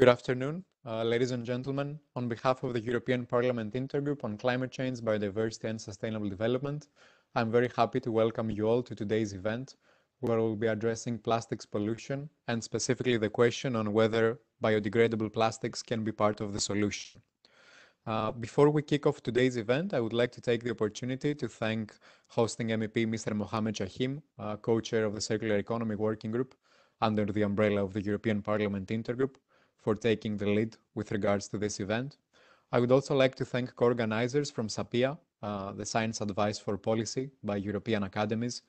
Good afternoon, ladies and gentlemen. On behalf of the European Parliament Intergroup on Climate Change, Biodiversity and Sustainable Development, I'm very happy to welcome you all to today's event, where we'll be addressing plastics pollution and specifically the question on whether biodegradable plastics can be part of the solution. Before we kick off today's event, I would like to take the opportunity to thank hosting MEP Mr. Mohammed Chahim, co-chair of the Circular Economy Working Group under the umbrella of the European Parliament Intergroup, for taking the lead with regards to this event. I would also like to thank co-organizers from SAPIA, the Science Advice for Policy by European Academies.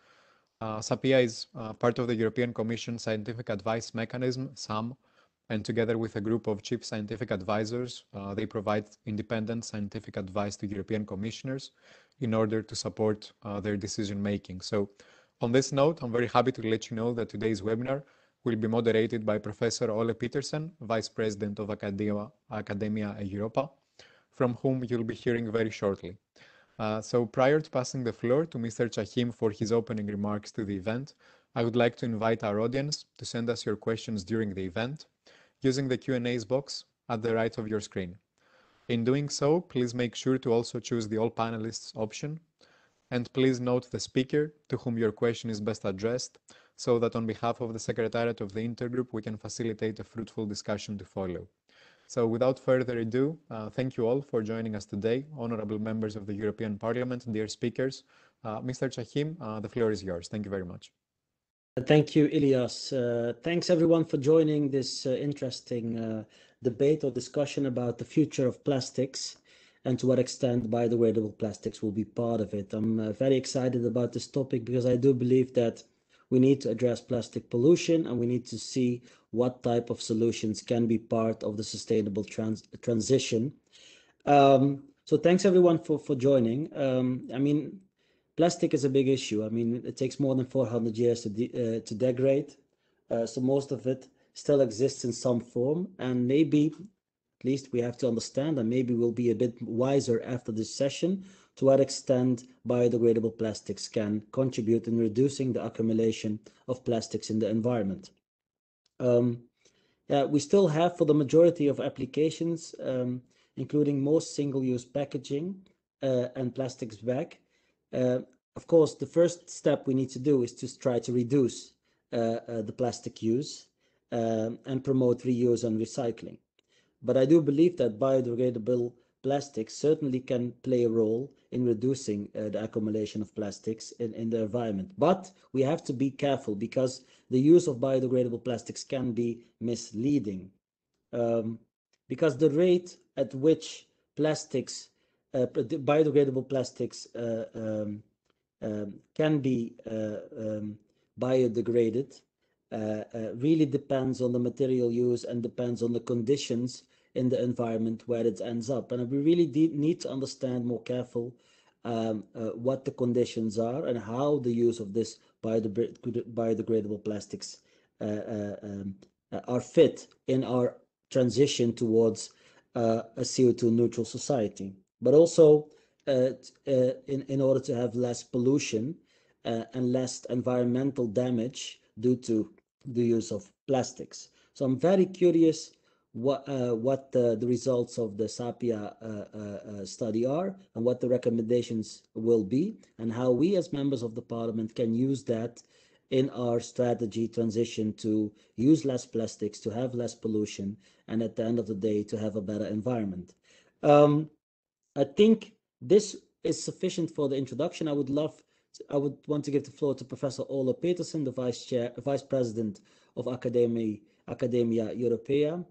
SAPIA is part of the European Commission Scientific Advice Mechanism, SAM, and together with a group of chief scientific advisors, they provide independent scientific advice to European commissioners in order to support their decision making. So on this note, I'm very happy to let you know that today's webinar will be moderated by Professor Ole Petersen, Vice President of Academia Europa, from whom you'll be hearing very shortly. So prior to passing the floor to Mr. Chahim for his opening remarks to the event, I would like to invite our audience to send us your questions during the event using the Q&As box at the right of your screen. In doing so, please make sure to also choose the All Panelists option, and please note the speaker to whom your question is best addressed, so that on behalf of the Secretariat of the Intergroup, we can facilitate a fruitful discussion to follow. So without further ado, thank you all for joining us today, honorable members of the European Parliament, dear speakers. Mr. Chahim, the floor is yours. Thank you very much. Thank you, Ilyas. Thanks everyone for joining this interesting debate or discussion about the future of plastics and to what extent biodegradable plastics will be part of it. I'm very excited about this topic because I do believe that we need to address plastic pollution and we need to see what type of solutions can be part of the sustainable transition. So thanks everyone for joining. I mean, plastic is a big issue. I mean, it takes more than 400 years to degrade. So most of it still exists in some form, and maybe, at least we have to understand, and maybe we'll be a bit wiser after this session, to what extent biodegradable plastics can contribute in reducing the accumulation of plastics in the environment. We still have, for the majority of applications, including most single-use packaging and plastics bag, of course, the first step we need to do is to try to reduce the plastic use and promote reuse and recycling. But I do believe that biodegradable plastics certainly can play a role in reducing the accumulation of plastics in the environment. But we have to be careful because the use of biodegradable plastics can be misleading. Because the rate at which biodegradable plastics can be biodegraded really depends on the material use and depends on the conditions in the environment where it ends up. And we really need to understand more careful what the conditions are and how the use of this biodegradable plastics are fit in our transition towards a CO2 neutral society, but also in order to have less pollution and less environmental damage due to the use of plastics. So I'm very curious what the results of the SAPIA study are and what the recommendations will be and how we as members of the Parliament can use that in our strategy transition to use less plastics, to have less pollution, and at the end of the day, to have a better environment. I think this is sufficient for the introduction. I would want to give the floor to Professor Ole Petersen, the Vice President of Academia Europea.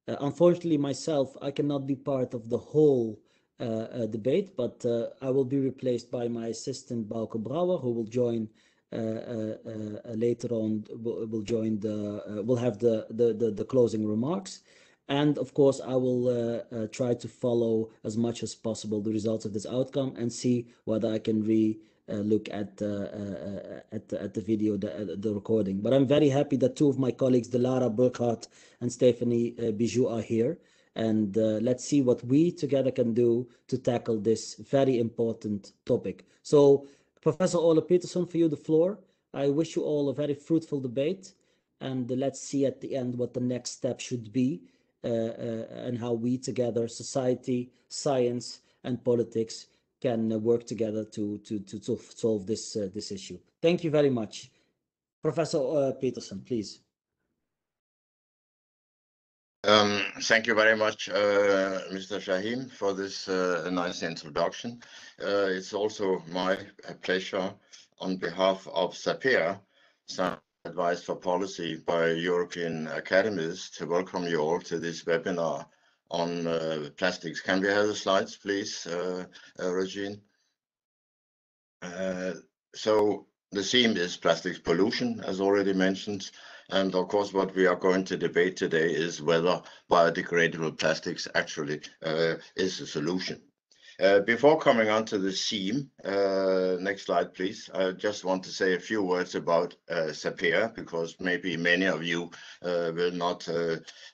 Unfortunately, myself, I cannot be part of the whole debate, but I will be replaced by my assistant Bauke Brouwer, who will join later on. Will have the closing remarks, and of course, I will try to follow as much as possible the results of this outcome and see whether I can look at the video, the recording. But I'm very happy that two of my colleagues, Delara Burkhardt and Stephanie Bijou, are here. And let's see what we together can do to tackle this very important topic. So, Professor Ole Petersen, for you the floor. I wish you all a very fruitful debate. and let's see at the end what the next step should be, and how we together, society, science, and politics, can work together to solve this issue. Thank you very much. Professor Peterson, please. Thank you very much, Mr. Chahim, for this nice introduction. It's also my pleasure, on behalf of SAPER, Science Advice for Policy by European Academies, to welcome you all to this webinar on plastics. Can we have the slides, please, Regine? So the theme is plastics pollution, as already mentioned. And of course, what we are going to debate today is whether biodegradable plastics actually is a solution. Before coming on to the theme, next slide, please. I just want to say a few words about SAPER, because maybe many of you will not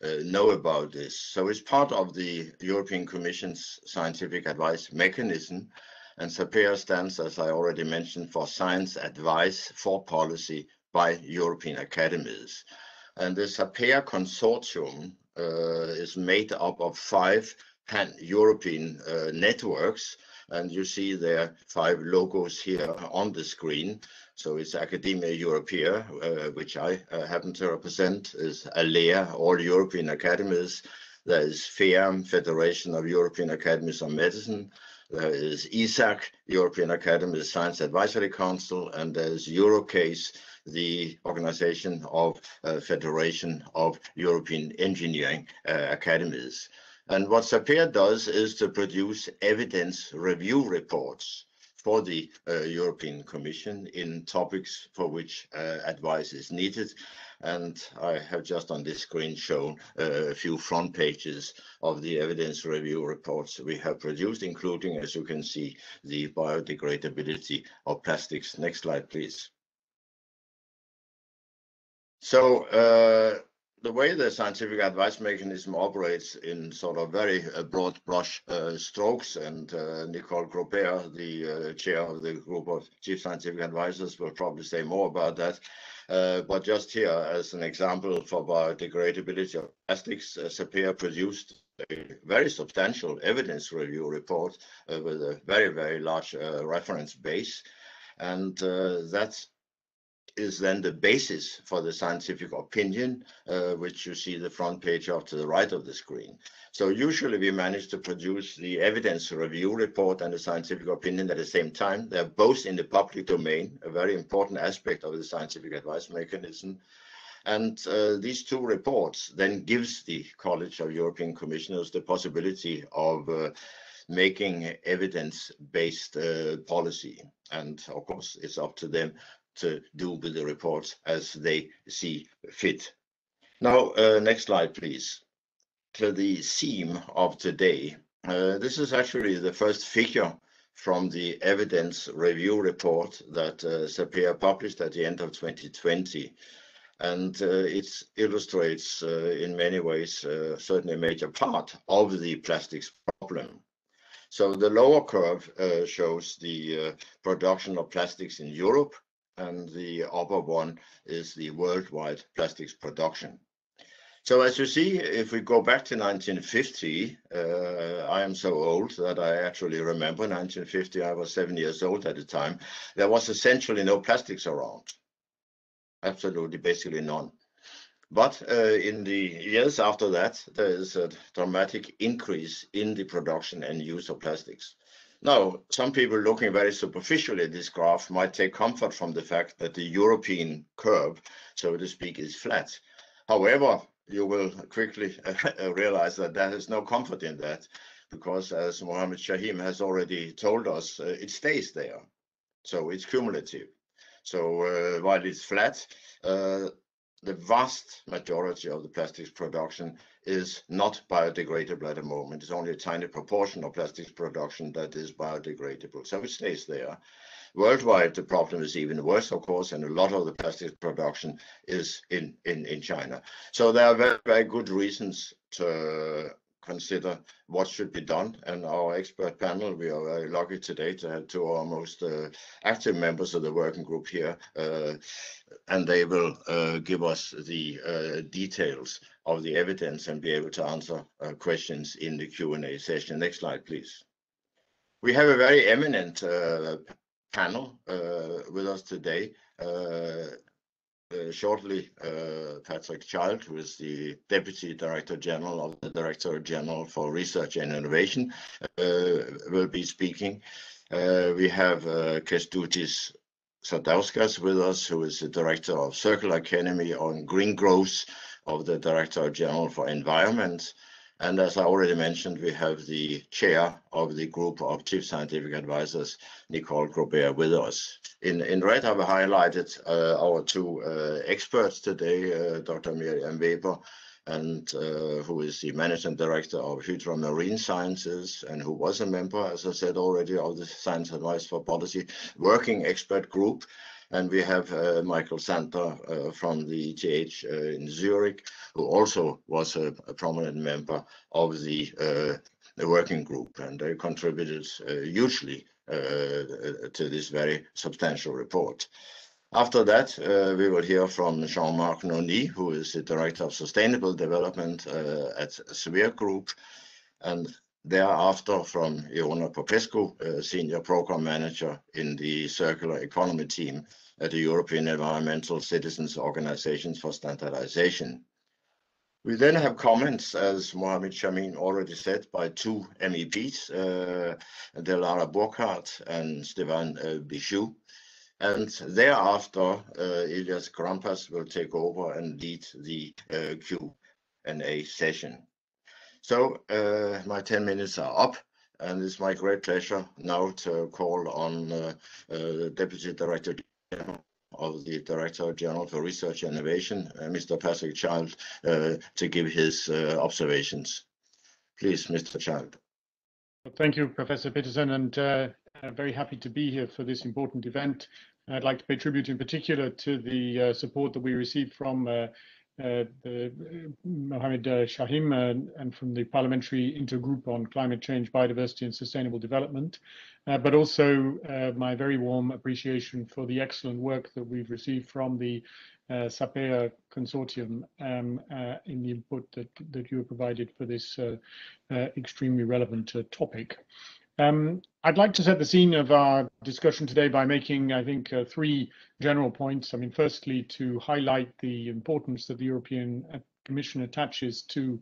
know about this. So it's part of the European Commission's scientific advice mechanism. And SAPER stands, as I already mentioned, for Science Advice for Policy by European Academies. And the SAPER consortium is made up of 5 pan-European networks, and you see their 5 logos here on the screen. So it's Academia Europaea, which I happen to represent, is ALEA, All European Academies. There is FEAM, Federation of European Academies of Medicine. There is ESAC, European Academy Science Advisory Council, and there's Eurocase, the organization of Federation of European Engineering Academies. And what SAPER does is to produce evidence review reports for the European Commission in topics for which advice is needed. And I have just on this screen shown a few front pages of the evidence review reports we have produced, including, as you can see, the biodegradability of plastics. Next slide, please. So the way the scientific advice mechanism operates in sort of very broad brush strokes, and Nicole Grobert, the chair of the group of chief scientific advisors, will probably say more about that. But just here, as an example for biodegradability of plastics, SAPER produced a very substantial evidence review report with a very, very large reference base. And that is then the basis for the scientific opinion, which you see the front page of to the right of the screen. So usually we manage to produce the evidence review report and the scientific opinion at the same time. They're both in the public domain, a very important aspect of the scientific advice mechanism. And these 2 reports then gives the College of European Commissioners the possibility of making evidence-based policy. And of course, it's up to them to do with the reports as they see fit. Now, next slide, please. To the theme of today. This is actually the first figure from the evidence review report that SAPER published at the end of 2020. And it illustrates in many ways certainly a major part of the plastics problem. So the lower curve shows the production of plastics in Europe, and the upper one is the worldwide plastics production. So as you see, if we go back to 1950, I am so old that I actually remember 1950. I was 7 years old at the time. There was essentially no plastics around. Absolutely, basically none. But in the years after that, there is a dramatic increase in the production and use of plastics. Now, some people looking very superficially at this graph might take comfort from the fact that the European curve, so to speak, is flat. However, you will quickly realize that there is no comfort in that, because as Mohammed Chahim has already told us, it stays there. So it's cumulative. So while it's flat, the vast majority of the plastics production is not biodegradable at the moment. It's only a tiny proportion of plastics production that is biodegradable. So it stays there. Worldwide, the problem is even worse, of course, and a lot of the plastics production is in China. So there are very, very good reasons to consider what should be done. And our expert panel, we are very lucky today to have 2 of our most active members of the working group here and they will give us the details of the evidence and be able to answer questions in the Q&A session. Next slide, please. We have a very eminent panel with us today. Shortly, Patrick Child, who is the Deputy Director General of the Director General for Research and Innovation, will be speaking. We have Kęstutis Sadauskas with us, who is the Director of Circular Economy on Green Growth of the Director General for Environment. And as I already mentioned, we have the chair of the group of chief scientific advisors, Nicole Grobert, with us. In red, I've highlighted our two experts today, Dr. Miriam Weber, and who is the managing director of Hydro Marine Sciences, and who was a member, as I said already, of the Science Advice for Policy Working Expert Group. And we have Michael Sander from the ETH in Zurich, who also was a prominent member of the working group, and they contributed hugely to this very substantial report. After that, we will hear from Jean-Marc Noni, who is the Director of Sustainable Development at Sphere Group, and thereafter from Iona Popescu, Senior Program Manager in the Circular Economy team at the European Environmental Citizens Organizations for Standardization. We then have comments, as Mohammed Chahim already said, by two MEPs, Delara Burkhardt and Stefan Bichou. And thereafter, Elias Krampas will take over and lead the Q&A session. So my 10 minutes are up, and it's my great pleasure now to call on the Deputy Director of the Director General for Research and Innovation, Mr. Patrick Child, to give his observations. Please, Mr. Child. Thank you, Professor Peterson, and I'm very happy to be here for this important event. I'd like to pay tribute in particular to the support that we received from Mohammed Chahim and from the Parliamentary Intergroup on Climate Change, Biodiversity and Sustainable Development, but also my very warm appreciation for the excellent work that we've received from the SAPEA consortium in the input that you have provided for this extremely relevant topic. I'd like to set the scene of our discussion today by making, I think, three general points. I mean, firstly, to highlight the importance that the European Commission attaches to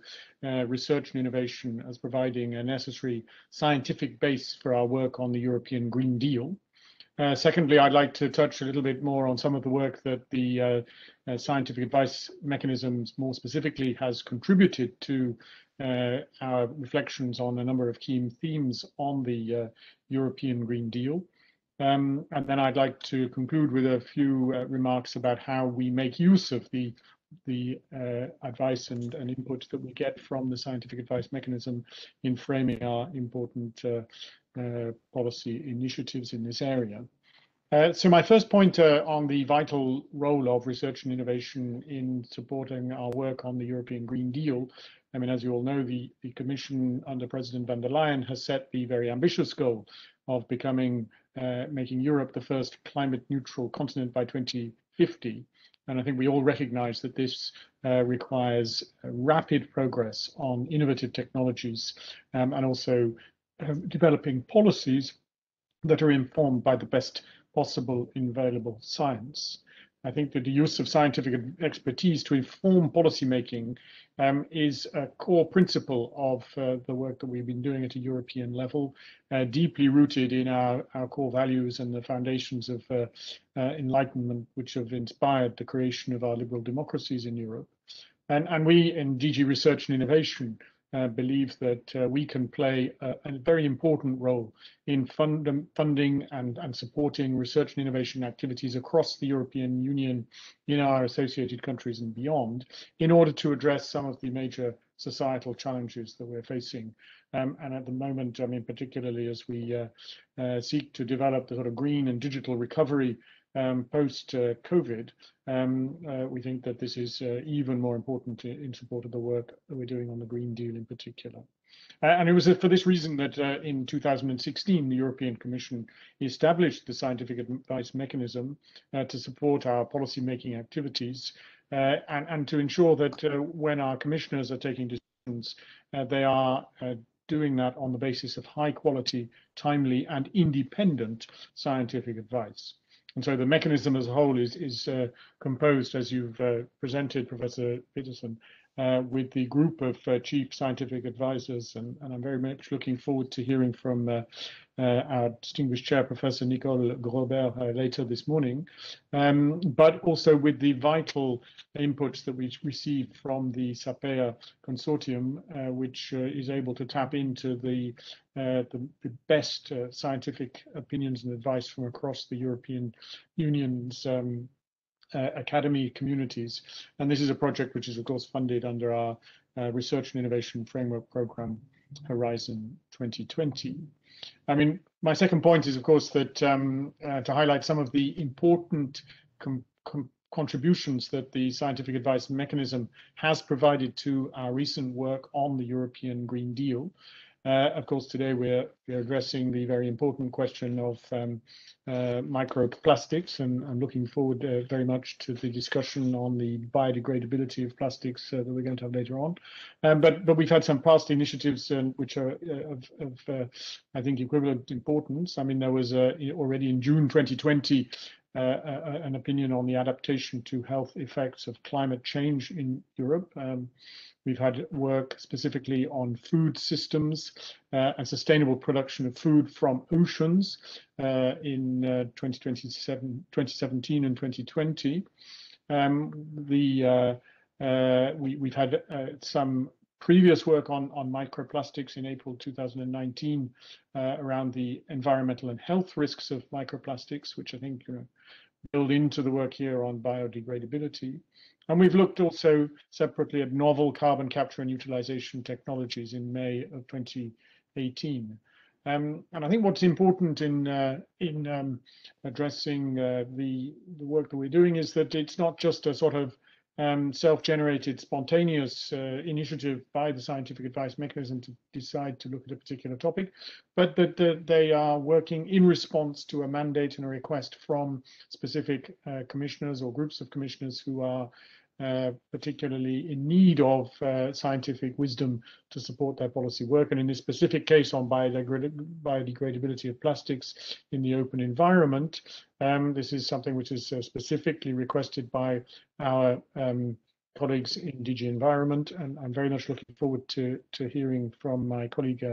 research and innovation as providing a necessary scientific base for our work on the European Green Deal. Secondly, I'd like to touch a little bit more on some of the work that the scientific advice mechanisms more specifically has contributed to our reflections on a number of key themes on the European Green Deal. And then I'd like to conclude with a few remarks about how we make use of the advice and input that we get from the scientific advice mechanism in framing our important policy initiatives in this area. So my first point on the vital role of research and innovation in supporting our work on the European Green Deal. I mean, as you all know, the Commission under President van der Leyen has set the very ambitious goal of making Europe the first climate neutral continent by 2050. And I think we all recognize that this requires rapid progress on innovative technologies and also developing policies that are informed by the best possible available science. I think that the use of scientific expertise to inform policymaking is a core principle of the work that we've been doing at a European level, deeply rooted in our core values and the foundations of enlightenment, which have inspired the creation of our liberal democracies in Europe. And we in DG Research and Innovation believe that we can play a very important role in funding and supporting research and innovation activities across the European Union, in our associated countries and beyond, in order to address some of the major societal challenges that we're facing. And at the moment, I mean, particularly as we seek to develop the sort of green and digital recovery post-COVID, we think that this is even more important in support of the work that we're doing on the Green Deal in particular. And it was for this reason that in 2016, the European Commission established the scientific advice mechanism to support our policy-making activities and to ensure that when our commissioners are taking decisions, they are doing that on the basis of high quality, timely, and independent scientific advice. And so the mechanism as a whole is composed, as you've presented, Professor Peterson, with the group of chief scientific advisors, and I'm very much looking forward to hearing from our distinguished chair, Professor Nicole Grobert, later this morning, but also with the vital inputs that we received from the SAPEA consortium, which is able to tap into the best scientific opinions and advice from across the European Union's academy communities. And this is a project which is, of course, funded under our Research and Innovation Framework Programme, Horizon 2020. I mean, my second point is, of course, that to highlight some of the important contributions that the scientific advice mechanism has provided to our recent work on the European Green Deal. Of course, today we're addressing the very important question of microplastics, and I'm looking forward very much to the discussion on the biodegradability of plastics that we're going to have later on. But we've had some past initiatives which are of I think, equivalent importance. I mean, there was already in June 2020 an opinion on the adaptation to health effects of climate change in Europe. We've had work specifically on food systems and sustainable production of food from oceans in 2017 and 2020. We've had some previous work on microplastics in April 2019 around the environmental and health risks of microplastics, which I think build into the work here on biodegradability. And we've looked also separately at novel carbon capture and utilization technologies in May of 2018. And I think what's important in addressing the work that we're doing is that it's not just a sort of self-generated, spontaneous initiative by the scientific advice mechanism to decide to look at a particular topic, but that they are working in response to a mandate and a request from specific commissioners or groups of commissioners who are particularly in need of scientific wisdom to support their policy work. And in this specific case on biodegradability of plastics in the open environment, this is something which is specifically requested by our colleagues in DG Environment, and I'm very much looking forward to hearing from my colleague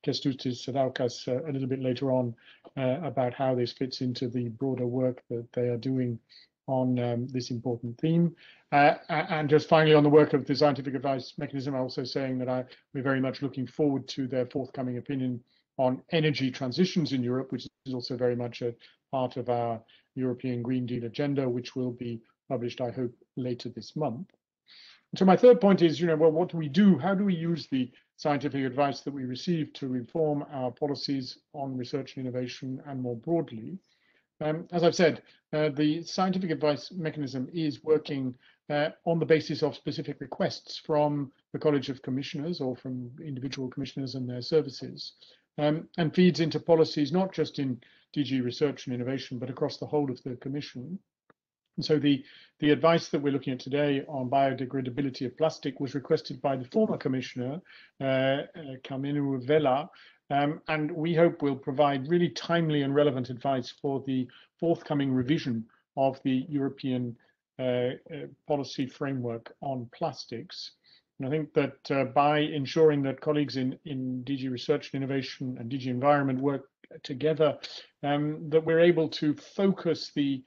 Kęstutis Sadaukas a little bit later on about how this fits into the broader work that they are doing on this important theme. And just finally, on the work of the scientific advice mechanism, I'm also saying that we're very much looking forward to their forthcoming opinion on energy transitions in Europe, which is also very much a part of our European Green Deal agenda, which will be published, I hope, later this month. So my third point is, well, what do we do? How do we use the scientific advice that we receive to inform our policies on research and innovation and more broadly? As I've said, the scientific advice mechanism is working on the basis of specific requests from the College of Commissioners or from individual commissioners and their services, and feeds into policies not just in DG Research and Innovation, but across the whole of the Commission. And so the advice that we're looking at today on biodegradability of plastic was requested by the former Commissioner, Carmenu Vela, and we hope will provide really timely and relevant advice for the forthcoming revision of the European policy framework on plastics. And I think that by ensuring that colleagues in DG Research and Innovation and DG Environment work together, that we're able to focus the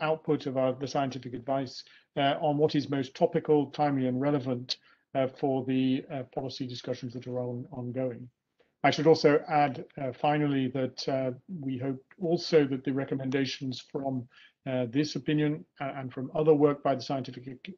output of the scientific advice on what is most topical, timely, and relevant for the policy discussions that are ongoing. I should also add, finally, that we hope also that the recommendations from this opinion and from other work by the scientific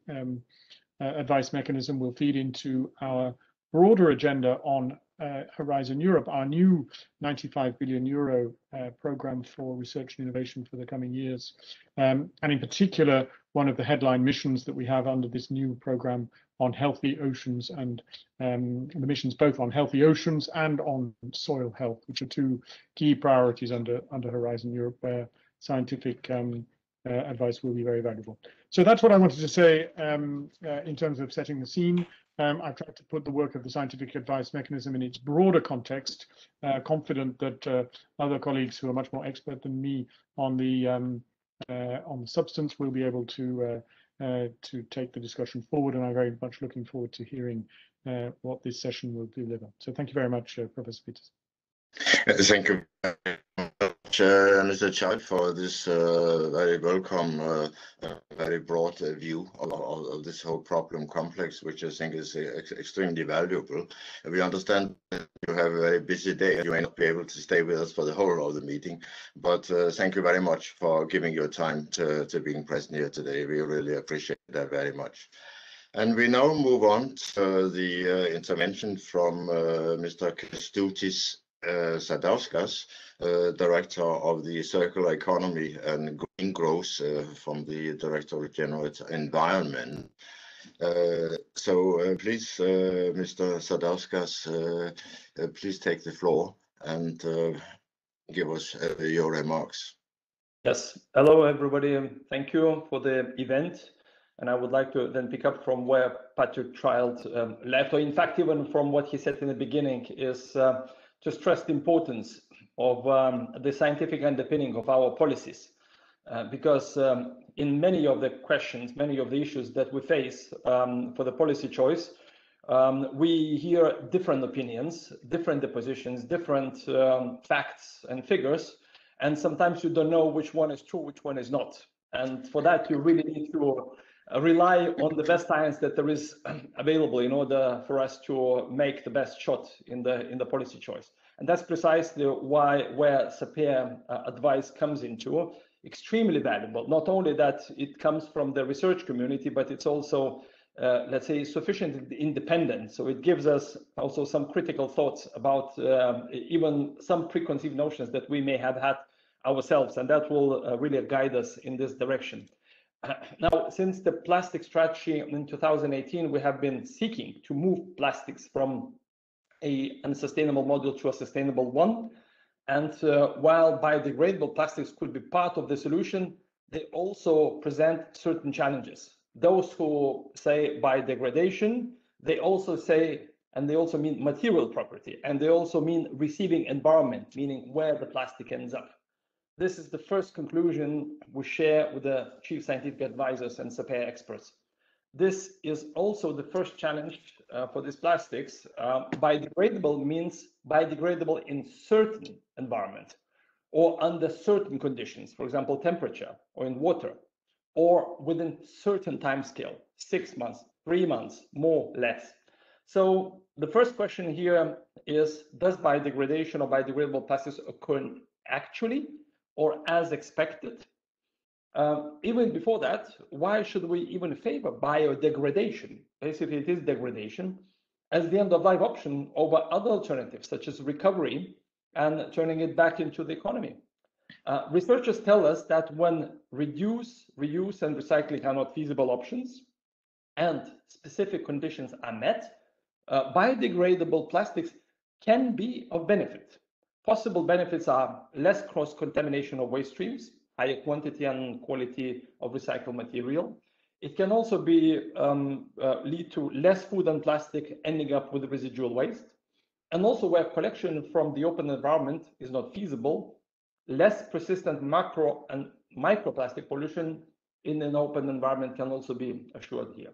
advice mechanism will feed into our broader agenda on Horizon Europe, our new 95 billion euro program for research and innovation for the coming years. And in particular, one of the headline missions that we have under this new program on healthy oceans and the missions both on healthy oceans and on soil health, which are two key priorities under Horizon Europe, where scientific advice will be very valuable. So that's what I wanted to say in terms of setting the scene. I've tried to put the work of the scientific advice mechanism in its broader context, confident that other colleagues who are much more expert than me on the substance will be able to take the discussion forward, and I'm very much looking forward to hearing what this session will deliver. So thank you very much, Professor Peters. Thank you very much, Mr. Chahim, for this very welcome, very broad view of this whole problem complex, which I think is extremely valuable. We understand that you have a very busy day and you may not be able to stay with us for the whole of the meeting, but thank you very much for giving your time to being present here today. We really appreciate that very much. And we now move on to the intervention from Mr. Kęstutis Sadauskas, Director of the Circular Economy and Green Growth from the Directorate General Environment. So please, Mr. Sadauskas, please take the floor and give us your remarks. Yes, hello everybody, and thank you for the event. And I would like to then pick up from where Patrick Child left, or in fact, even from what he said in the beginning, is to stress the importance of the scientific underpinning of our policies. Because in many of the questions, many of the issues that we face for the policy choice, we hear different opinions, different positions, different facts and figures, and sometimes you don't know which one is true, which one is not. And for that, you really need to rely on the best science that there is available in order for us to make the best shot in the policy choice. And that's precisely where SAPER advice comes into, extremely valuable. Not only that it comes from the research community, but it's also, let's say, sufficiently independent. So it gives us also some critical thoughts about even some preconceived notions that we may have had ourselves, and that will really guide us in this direction. Now, since the plastic strategy in 2018, we have been seeking to move plastics from an unsustainable model to a sustainable one. And while biodegradable plastics could be part of the solution, they also present certain challenges. Those who say biodegradation, they also say, and they also mean material property, and they also mean receiving environment, meaning where the plastic ends up. This is the first conclusion we share with the chief scientific advisors and SAPER experts. This is also the first challenge for these plastics. Biodegradable means biodegradable in certain environment or under certain conditions, for example, temperature or in water, or within certain time scale, 6 months, 3 months, more, less. So the first question here is, does biodegradation or biodegradable plastics occur actually or as expected? Even before that, why should we even favor biodegradation? Basically, it is degradation as the end-of-life option over other alternatives, such as recovery and turning it back into the economy. Researchers tell us that when reduce, reuse, and recycling are not feasible options, and specific conditions are met, biodegradable plastics can be of benefit. Possible benefits are less cross-contamination of waste streams, higher quantity and quality of recycled material. It can also be lead to less food and plastic ending up with residual waste. And also where collection from the open environment is not feasible, less persistent macro and microplastic pollution in an open environment can also be assured here.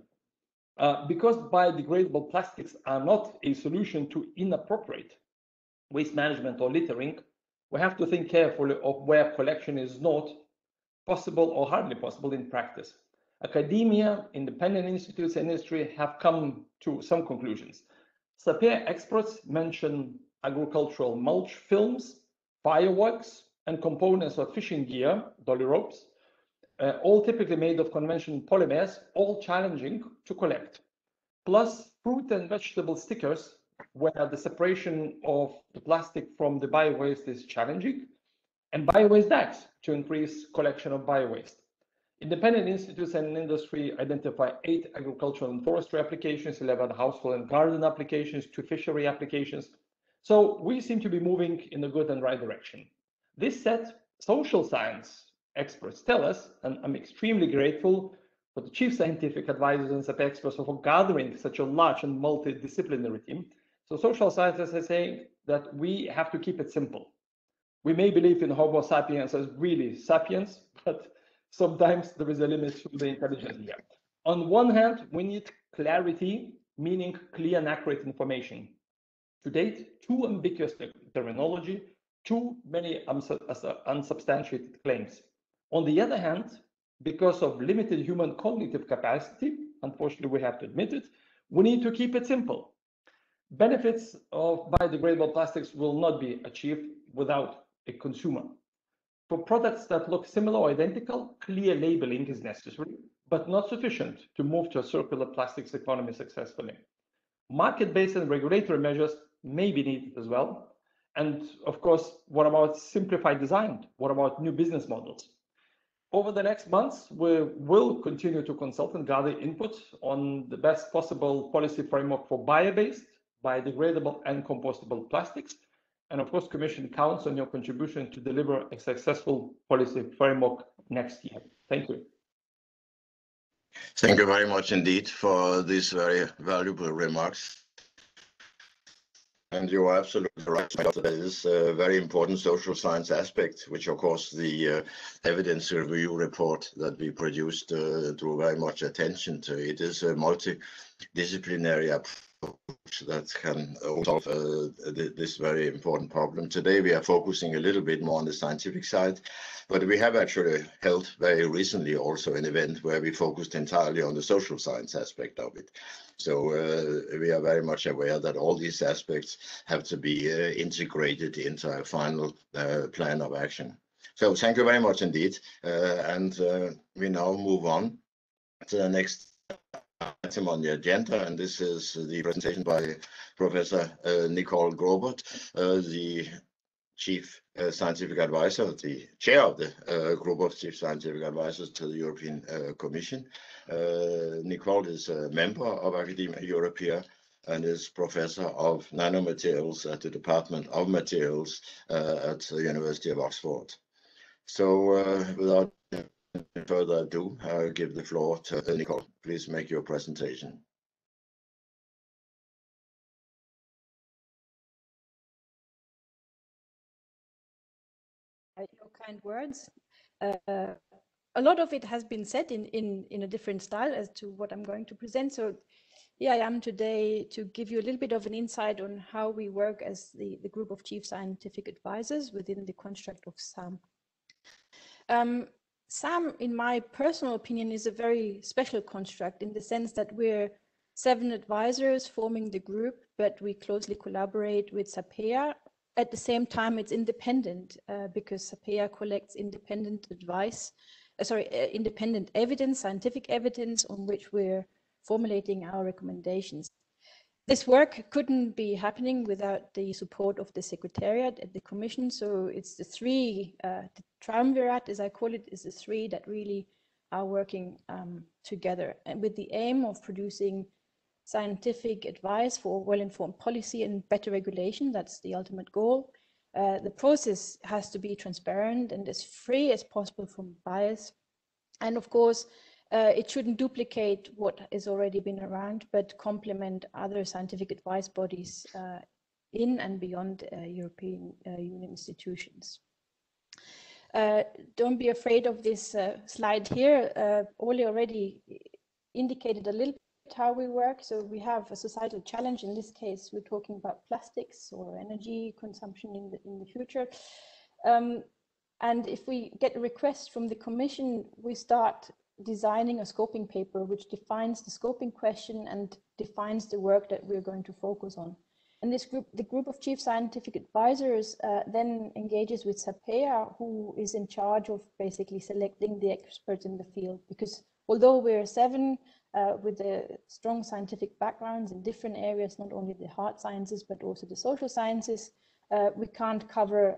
Because biodegradable plastics are not a solution to inappropriate waste management or littering, we have to think carefully of where collection is not possible or hardly possible in practice. Academia, independent institutes, and industry have come to some conclusions. SAPER experts mention agricultural mulch films, fireworks, and components of fishing gear, dolly ropes, all typically made of conventional polymers, all challenging to collect. Plus fruit and vegetable stickers where the separation of the plastic from the bio-waste is challenging, and bio-waste DAX to increase collection of bio-waste. Independent institutes and industry identify 8 agricultural and forestry applications, 11 household and garden applications, 2 fishery applications. So we seem to be moving in a good and right direction. This said, social science experts tell us, and I'm extremely grateful for the chief scientific advisors and SAP experts for gathering such a large and multidisciplinary team. So social scientists are saying that we have to keep it simple. We may believe in Homo sapiens as really sapiens, but sometimes there is a limit to the intelligence here. On one hand, we need clarity, meaning clear and accurate information. To date, too ambiguous terminology, too many unsubstantiated claims. On the other hand, because of limited human cognitive capacity, unfortunately we have to admit it, we need to keep it simple. Benefits of biodegradable plastics will not be achieved without a consumer. For products that look similar or identical, clear labeling is necessary, but not sufficient to move to a circular plastics economy successfully. Market-based and regulatory measures may be needed as well. And of course, what about simplified design? What about new business models? Over the next months, we will continue to consult and gather input on the best possible policy framework for bio-based, biodegradable and compostable plastics. And of course, Commission counts on your contribution to deliver a successful policy framework next year. Thank you. Thank you very much indeed for these very valuable remarks. And you are absolutely right. There is a very important social science aspect, which of course the evidence review report that we produced drew very much attention to. It is a multidisciplinary approach that can solve this very important problem. Today we are focusing a little bit more on the scientific side, but we have actually held very recently also an event where we focused entirely on the social science aspect of it. So we are very much aware that all these aspects have to be integrated into a final plan of action. So thank you very much indeed. And we now move on to the next item on the agenda, and this is the presentation by Professor Nicole Grobert, the Chief Scientific Advisor, the Chair of the Group of Chief Scientific Advisors to the European Commission. Nicole is a member of Academia Europaea and is Professor of Nanomaterials at the Department of Materials at the University of Oxford. So without further ado, I'll give the floor to Nicole. Please make your presentation. Your kind words. A lot of it has been said in a different style as to what I'm going to present. So here I am today to give you a little bit of an insight on how we work as the Group of Chief Scientific Advisors within the construct of SAM. SAM, in my personal opinion, is a very special construct in the sense that we're 7 advisors forming the group, but we closely collaborate with SAPEA. At the same time, it's independent because SAPEA collects independent independent evidence, scientific evidence on which we're formulating our recommendations. This work couldn't be happening without the support of the Secretariat at the Commission. So it's the 3, the triumvirate, as I call it, is the 3 that really are working together, and with the aim of producing scientific advice for well-informed policy and better regulation. That's the ultimate goal. The process has to be transparent and as free as possible from bias. And of course, it shouldn't duplicate what has already been around, but complement other scientific advice bodies in and beyond European Union institutions. Don't be afraid of this slide here. Ole already indicated a little bit how we work. So we have a societal challenge. In this case, we're talking about plastics or energy consumption in the future. And if we get a request from the Commission, we start designing a scoping paper which defines the scoping question and defines the work that we're going to focus on. And this group, the Group of Chief Scientific Advisors, then engages with SAPEA, who is in charge of basically selecting the experts in the field. Because although we're 7 with a strong scientific backgrounds in different areas, not only the hard sciences, but also the social sciences, we can't cover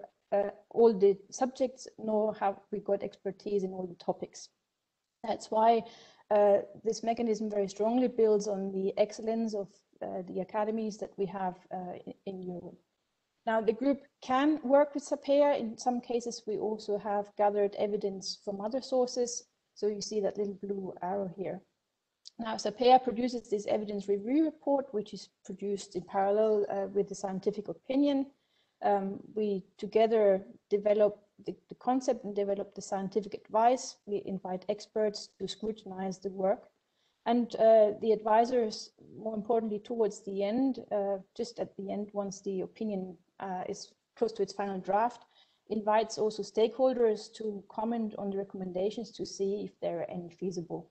all the subjects, nor have we got expertise in all the topics. That's why this mechanism very strongly builds on the excellence of the academies that we have in Europe. Now, the group can work with SAPEA. In some cases, we also have gathered evidence from other sources. So you see that little blue arrow here. Now, SAPEA produces this evidence review report, which is produced in parallel with the scientific opinion. We together develop the concept and develop the scientific advice. We invite experts to scrutinize the work. And the advisors, more importantly, towards the end, just at the end, once the opinion is close to its final draft, invites also stakeholders to comment on the recommendations to see if there are any feasible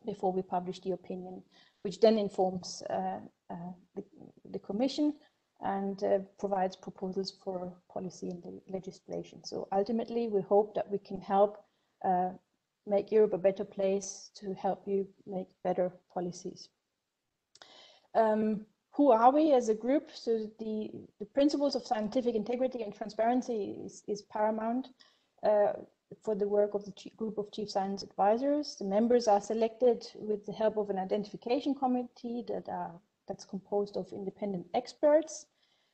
before we publish the opinion, which then informs the Commission and provides proposals for policy and legislation. So ultimately, we hope that we can help make Europe a better place to help you make better policies. Who are we as a group? So the principles of scientific integrity and transparency is paramount for the work of the group of chief science advisors. The members are selected with the help of an identification committee that's composed of independent experts.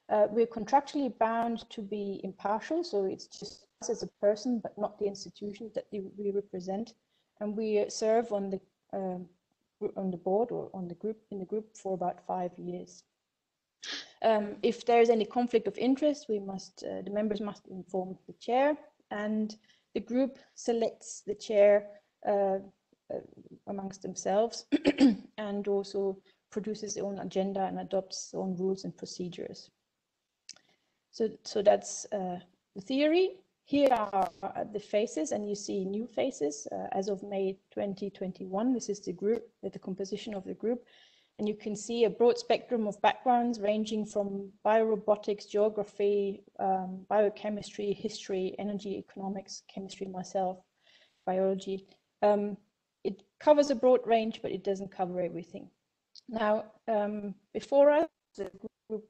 We're contractually bound to be impartial, so it's just us as a person, but not the institution that we represent. And we serve on the board or in the group for about 5 years. If there is any conflict of interest, the members must inform the chair, and the group selects the chair amongst themselves and also produces their own agenda and adopts their own rules and procedures. So that's the theory. Here are the faces, and you see new faces as of May 2021. This is the group, the composition of the group. And you can see a broad spectrum of backgrounds ranging from biorobotics, geography, biochemistry, history, energy, economics, chemistry, myself, biology. It covers a broad range, but it doesn't cover everything. Now, before us, the group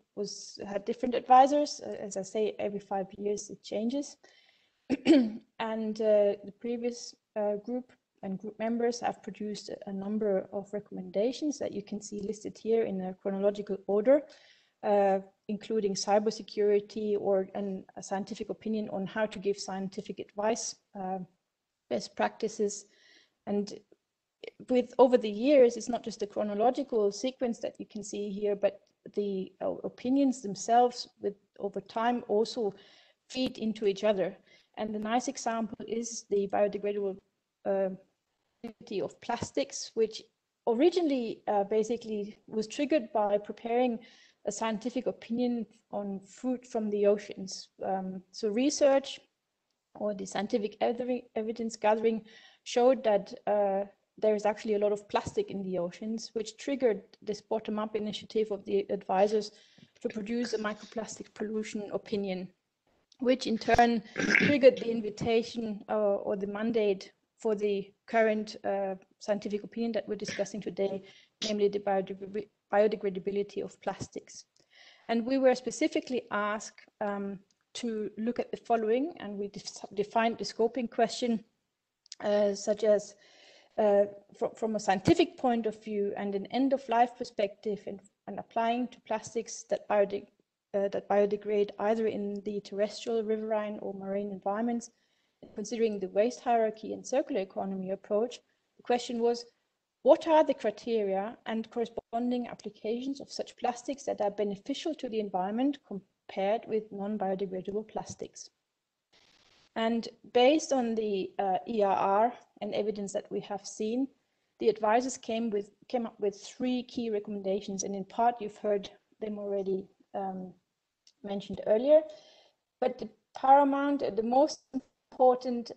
had different advisors. As I say, every 5 years it changes. And the previous group and group members have produced a number of recommendations that you can see listed here in a chronological order, including cybersecurity or a scientific opinion on how to give scientific advice, best practices. And over the years, it's not just the chronological sequence that you can see here, but the opinions themselves over time also feed into each other. And the nice example is the biodegradable of plastics, which originally basically was triggered by preparing a scientific opinion on food from the oceans. So research or the scientific evidence gathering showed that there is actually a lot of plastic in the oceans, which triggered this bottom-up initiative of the advisors to produce a microplastic pollution opinion, which in turn triggered the invitation or the mandate for the current scientific opinion that we're discussing today, namely the biodegradability of plastics. And we were specifically asked to look at the following, and we defined the scoping question such as from a scientific point of view and an end-of-life perspective, and applying to plastics that biodegrade either in the terrestrial, riverine or marine environments. Considering the waste hierarchy and circular economy approach, the question was, what are the criteria and corresponding applications of such plastics that are beneficial to the environment compared with non-biodegradable plastics? And based on the ERR and evidence that we have seen, the advisors came up with 3 key recommendations, and in part you've heard them already mentioned earlier. But the most important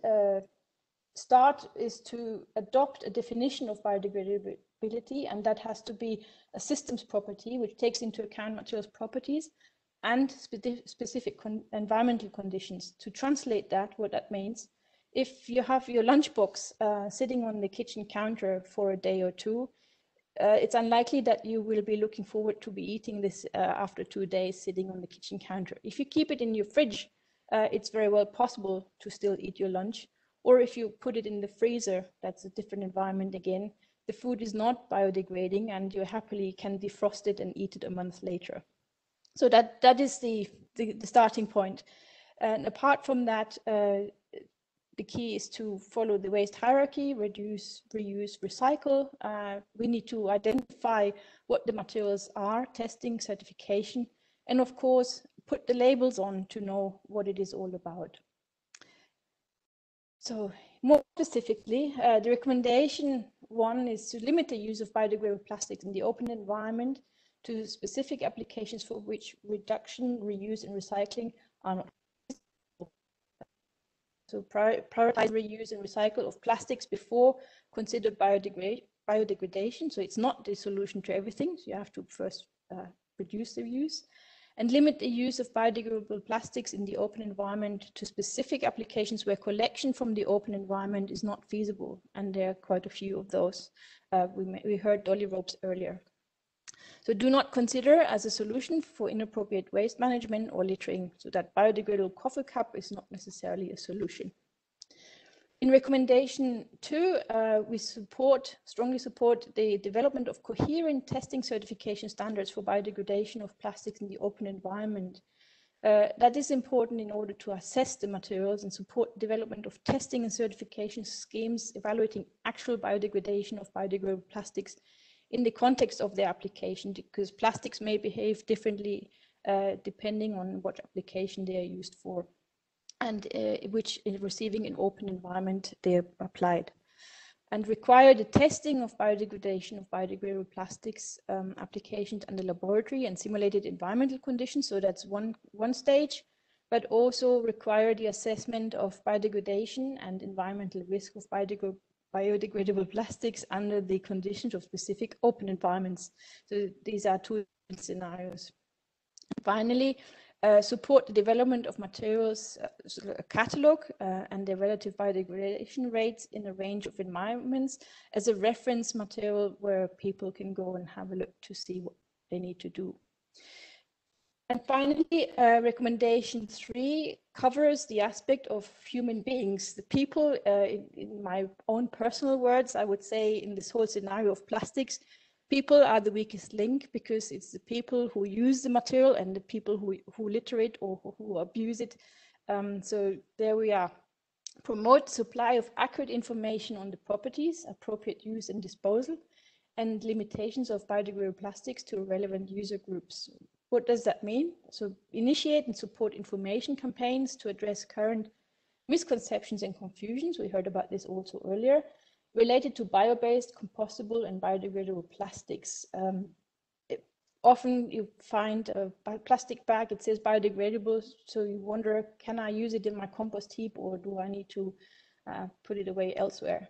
start is to adopt a definition of biodegradability, and that has to be a systems property which takes into account materials properties and specific environmental conditions. To translate that, what that means if you have your lunchbox sitting on the kitchen counter for a day or two, it's unlikely that you will be looking forward to be eating this after 2 days sitting on the kitchen counter. If you keep it in your fridge, it's very well possible to still eat your lunch. Or if you put it in the freezer, that's a different environment again. The food is not biodegrading and you happily can defrost it and eat it a month later. So that is the starting point. And apart from that, the key is to follow the waste hierarchy, reduce, reuse, recycle. We need to identify what the materials are, testing, certification, and of course, put the labels on to know what it is all about. So more specifically, the recommendation one is to limit the use of biodegradable plastics in the open environment to specific applications for which reduction, reuse, and recycling are not. So prioritize reuse and recycle of plastics before considered biodegradation. So it's not the solution to everything. So you have to first reduce the use, and limit the use of biodegradable plastics in the open environment to specific applications where collection from the open environment is not feasible. And there are quite a few of those. We heard dolly ropes earlier. So do not consider as a solution for inappropriate waste management or littering, so that biodegradable coffee cup is not necessarily a solution. In recommendation 2, we strongly support the development of coherent testing certification standards for biodegradation of plastics in the open environment. That is important in order to assess the materials and support development of testing and certification schemes evaluating actual biodegradation of biodegradable plastics in the context of their application, because plastics may behave differently depending on what application they are used for, and which in receiving an open environment they are applied. And require the testing of biodegradation of biodegradable plastics applications under laboratory and simulated environmental conditions. So that's one stage, but also require the assessment of biodegradation and environmental risk of biodegradable plastics under the conditions of specific open environments. So these are 2 scenarios. And finally, support the development of materials, a catalog and their relative biodegradation rates in a range of environments as a reference material where people can go and have a look to see what they need to do. And finally, recommendation 3 covers the aspect of human beings, the people. In my own personal words, I would say in this whole scenario of plastics, people are the weakest link, because it's the people who use the material and the people who litter it or who abuse it. So there we are. Promote supply of accurate information on the properties, appropriate use and disposal, and limitations of biodegradable plastics to relevant user groups. What does that mean? So initiate and support information campaigns to address current misconceptions and confusions. We heard about this also earlier, related to bio-based, compostable, and biodegradable plastics. Often you find a plastic bag, it says biodegradable, so you wonder, can I use it in my compost heap, or do I need to put it away elsewhere?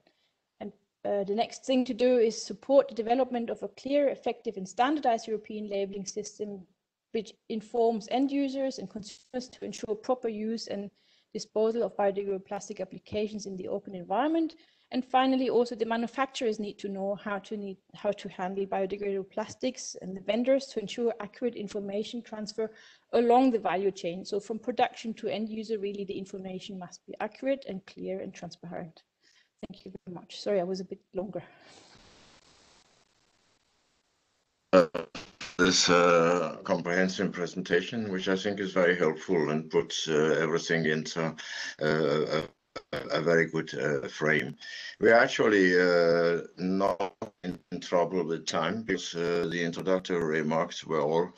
And the next thing to do is support the development of a clear, effective, and standardized European labeling system which informs end users and consumers to ensure proper use and disposal of biodegradable plastic applications in the open environment. And finally, also the manufacturers need to know how to handle biodegradable plastics, and the vendors to ensure accurate information transfer along the value chain. So from production to end user, really the information must be accurate and clear and transparent. Thank you very much. Sorry, I was a bit longer. This comprehensive presentation, which I think is very helpful and puts everything into a very good frame. We're actually not in trouble with time, because the introductory remarks were all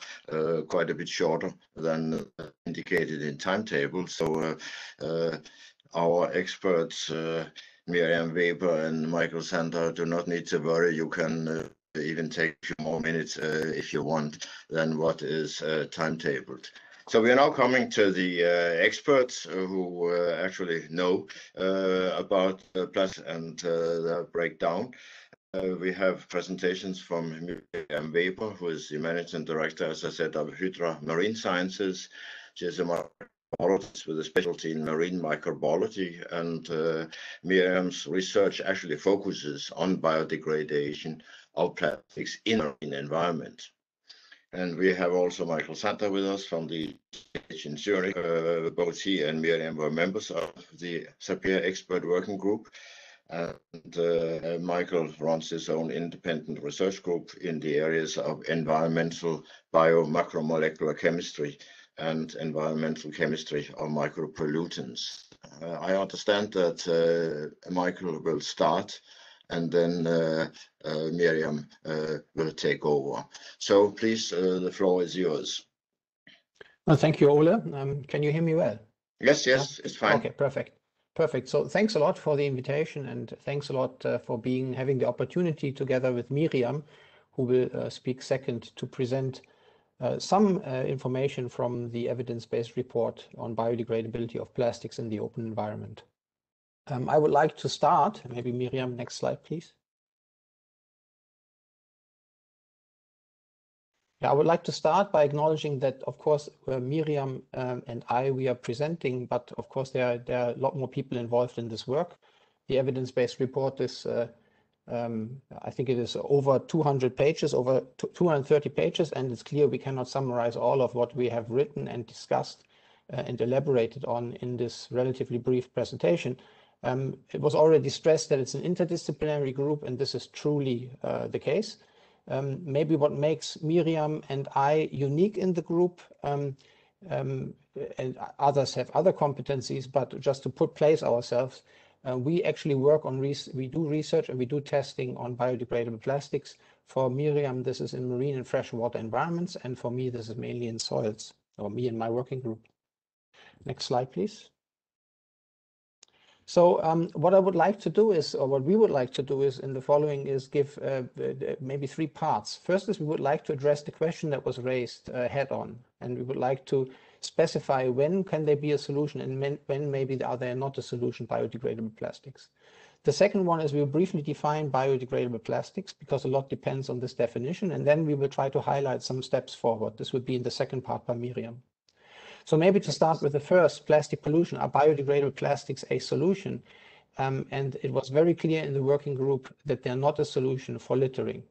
quite a bit shorter than indicated in timetable. So our experts, Miriam Weber and Michael Sander, do not need to worry. You can even take a few more minutes if you want than what is timetabled. So we are now coming to the experts who actually know about plastic and the breakdown. We have presentations from Miriam Weber, who is the Managing Director, as I said, of Hydra Marine Sciences. She is a with a specialty in marine microbiology, and Miriam's research actually focuses on biodegradation of plastics in the marine environment. And we have also Michael Sander with us from the in Zurich. Both he and Miriam were members of the SAPIR expert working group. And Michael runs his own independent research group in the areas of environmental biomacromolecular chemistry and environmental chemistry of micropollutants. I understand that Michael will start, and then Miriam will take over. So please, the floor is yours. Well, thank you, Ole. Can you hear me well? Yes, it's fine. Okay, perfect. So thanks a lot for the invitation, and thanks a lot for having the opportunity together with Miriam, who will speak second, to present some information from the evidence-based report on biodegradability of plastics in the open environment. I would like to start, maybe Miriam, next slide, please. Yeah, I would like to start by acknowledging that, of course, Miriam and we are presenting, but of course there are a lot more people involved in this work. The evidence-based report is, I think it is over 200 pages, over 230 pages, and it's clear we cannot summarize all of what we have written and discussed and elaborated on in this relatively brief presentation. It was already stressed that it's an interdisciplinary group, and this is truly the case. Maybe what makes Miriam and I unique in the group, and others have other competencies, but just to place ourselves, we actually work on, we do research and we do testing on biodegradable plastics. For Miriam, this is in marine and freshwater environments, and for me, this is mainly in soils, or me and my working group. Next slide, please. So what I would like to do is, or what we would like to do is in the following is give maybe three parts. First is we would like to address the question that was raised head on, and we would like to specify when can they be a solution and when maybe are they not a solution, biodegradable plastics. The second one is we'll briefly define biodegradable plastics because a lot depends on this definition, and then we will try to highlight some steps forward. This would be in the second part by Miriam. So maybe to start with the first, plastic pollution, are biodegradable plastics a solution? And it was very clear in the working group that they're not a solution for littering.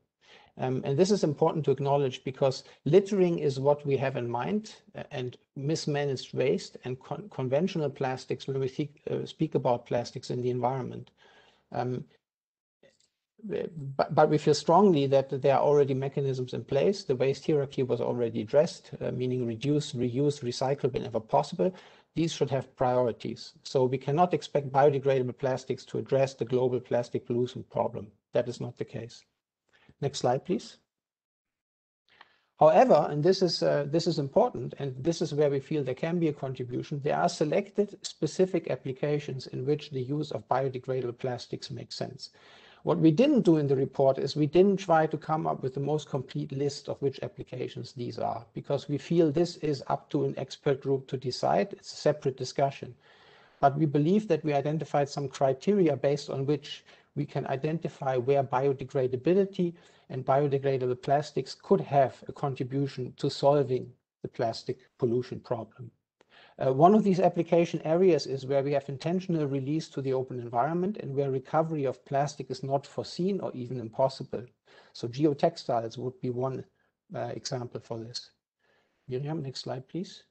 And this is important to acknowledge because littering is what we have in mind, and mismanaged waste and conventional plastics when we speak about plastics in the environment. But we feel strongly that there are already mechanisms in place. The waste hierarchy was already addressed, meaning reduce, reuse, recycle whenever possible. These should have priorities. So we cannot expect biodegradable plastics to address the global plastic pollution problem. That is not the case. Next slide, please. However, and this is important, and this is where we feel there can be a contribution, there are selected specific applications in which the use of biodegradable plastics makes sense. What we didn't do in the report is we didn't try to come up with the most complete list of which applications these are, because we feel this is up to an expert group to decide. It's a separate discussion. But we believe that we identified some criteria based on which we can identify where biodegradability and biodegradable plastics could have a contribution to solving the plastic pollution problem. One of these application areas is where we have intentional release to the open environment and where recovery of plastic is not foreseen or even impossible. So geotextiles would be one example for this. Miriam, next slide, please.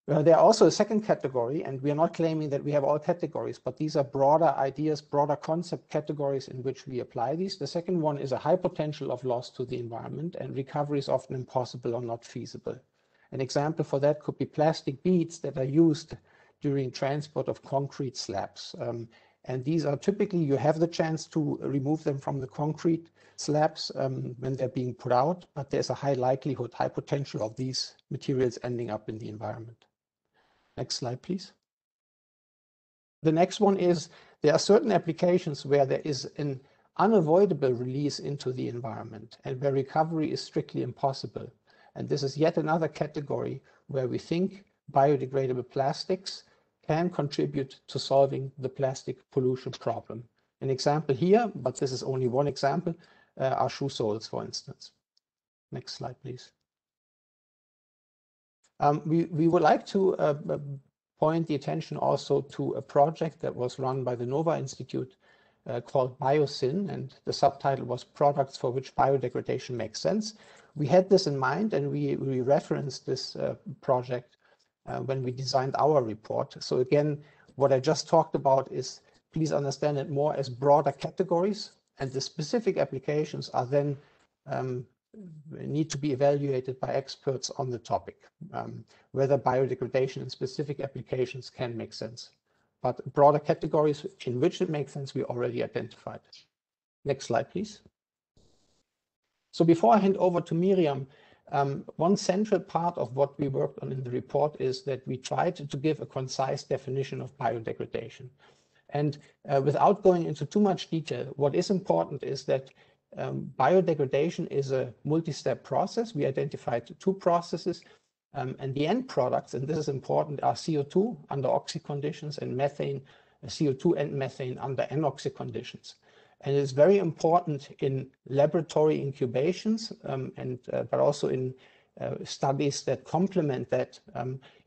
There are also a second category, and we are not claiming that we have all categories, but these are broader ideas, broader concept categories in which we apply these. The second one is a high potential of loss to the environment, and recovery is often impossible or not feasible. An example for that could be plastic beads that are used during transport of concrete slabs. And these are typically, you have the chance to remove them from the concrete slabs when they're being put out, but there's a high likelihood, high potential of these materials ending up in the environment. Next slide, please. The next one is there are certain applications where there is an unavoidable release into the environment and where recovery is strictly impossible. And this is yet another category where we think biodegradable plastics can contribute to solving the plastic pollution problem. An example here, but this is only one example, are shoe soles, for instance. Next slide, please. We would like to point the attention also to a project that was run by the Nova Institute called BioSyn, and the subtitle was Products for Which Biodegradation Makes Sense. We had this in mind, and we referenced this project when we designed our report. So again, what I just talked about is, please understand it more as broader categories, and the specific applications are then need to be evaluated by experts on the topic, whether biodegradation in specific applications can make sense. But broader categories in which it makes sense, we already identified. Next slide, please. So before I hand over to Miriam, one central part of what we worked on in the report is that we tried to give a concise definition of biodegradation. And without going into too much detail, what is important is that biodegradation is a multi-step process. We identified two processes, and the end products, and this is important, are CO2 under oxy conditions and methane, CO2 and methane under anoxy conditions. And it's very important in laboratory incubations, but also in studies that complement that.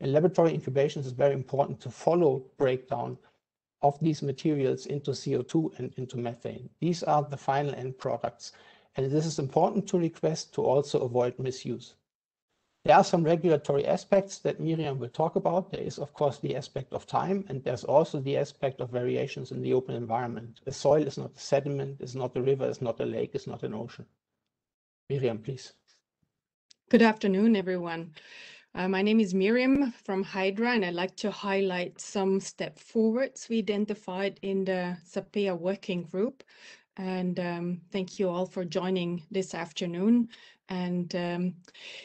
In laboratory incubations, it's very important to follow breakdown of these materials into CO2 and into methane. These are the final end products. And this is important to request to also avoid misuse. There are some regulatory aspects that Miriam will talk about. There is, of course, the aspect of time, and there's also the aspect of variations in the open environment. The soil is not a sediment, it's not a river, it's not a lake, it's not an ocean. Miriam, please. Good afternoon, everyone. My name is Miriam from Hydra, and I'd like to highlight some step forwards we identified in the SAPEA working group. And thank you all for joining this afternoon. And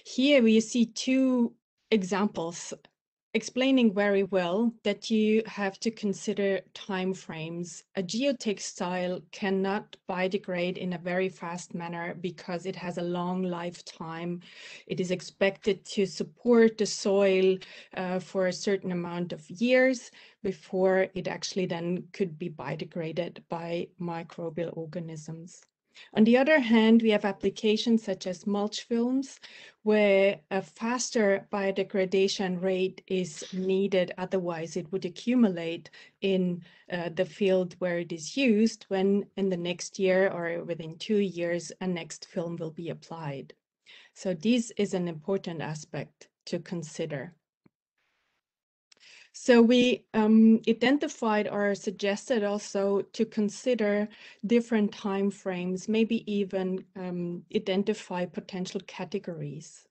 here we see two examples explaining very well that you have to consider time frames. A geotextile cannot biodegrade in a very fast manner because it has a long lifetime. It is expected to support the soil for a certain amount of years before it actually then could be biodegraded by microbial organisms. On the other hand, we have applications such as mulch films, where a faster biodegradation rate is needed. Otherwise, it would accumulate in the field where it is used, when in the next year or within 2 years, a next film will be applied. So this is an important aspect to consider. So we identified or suggested also to consider different time frames, maybe even identify potential categories.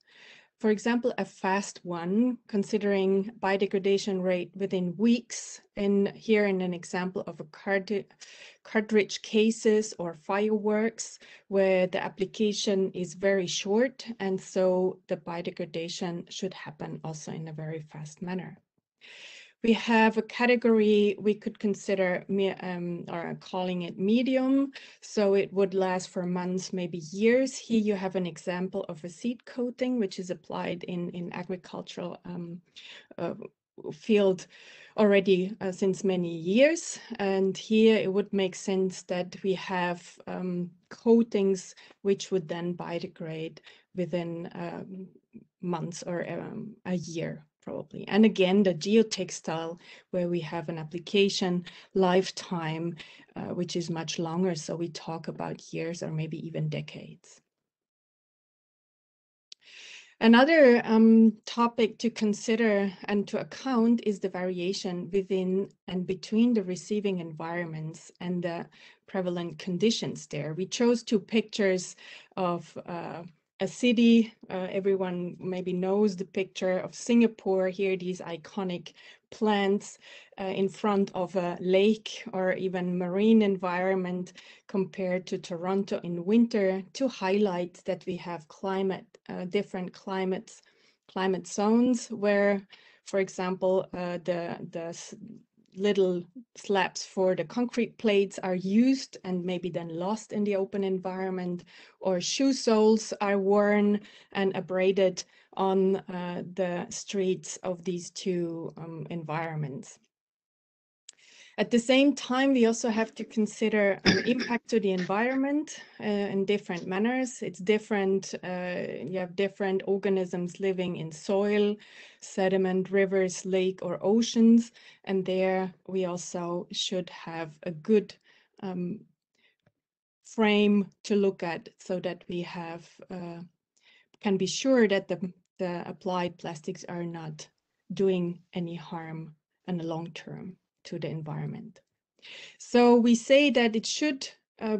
For example, a fast one, considering biodegradation rate within weeks, here in an example of a cartridge cases or fireworks, where the application is very short, and so the biodegradation should happen also in a very fast manner. We have a category we could consider, or calling it medium, so it would last for months, maybe years. Here you have an example of a seed coating, which is applied in agricultural field already since many years. And here it would make sense that we have coatings which would then biodegrade within months or a year. Probably. And again, the geotextile, where we have an application lifetime, which is much longer. So we talk about years or maybe even decades. Another topic to consider and to account is the variation within and between the receiving environments and the prevalent conditions there. We chose two pictures of a city. Everyone maybe knows the picture of Singapore here, these iconic plants in front of a lake or even marine environment, compared to Toronto in winter, to highlight that we have different climate zones, where, for example, the little slabs for the concrete plates are used and maybe then lost in the open environment, or shoe soles are worn and abraded on the streets of these two environments. At the same time, we also have to consider impact to the environment in different manners. It's different. You have different organisms living in soil, sediment, rivers, lake, or oceans. And there we also should have a good frame to look at so that we have can be sure that the applied plastics are not doing any harm in the long term to the environment. So we say that it should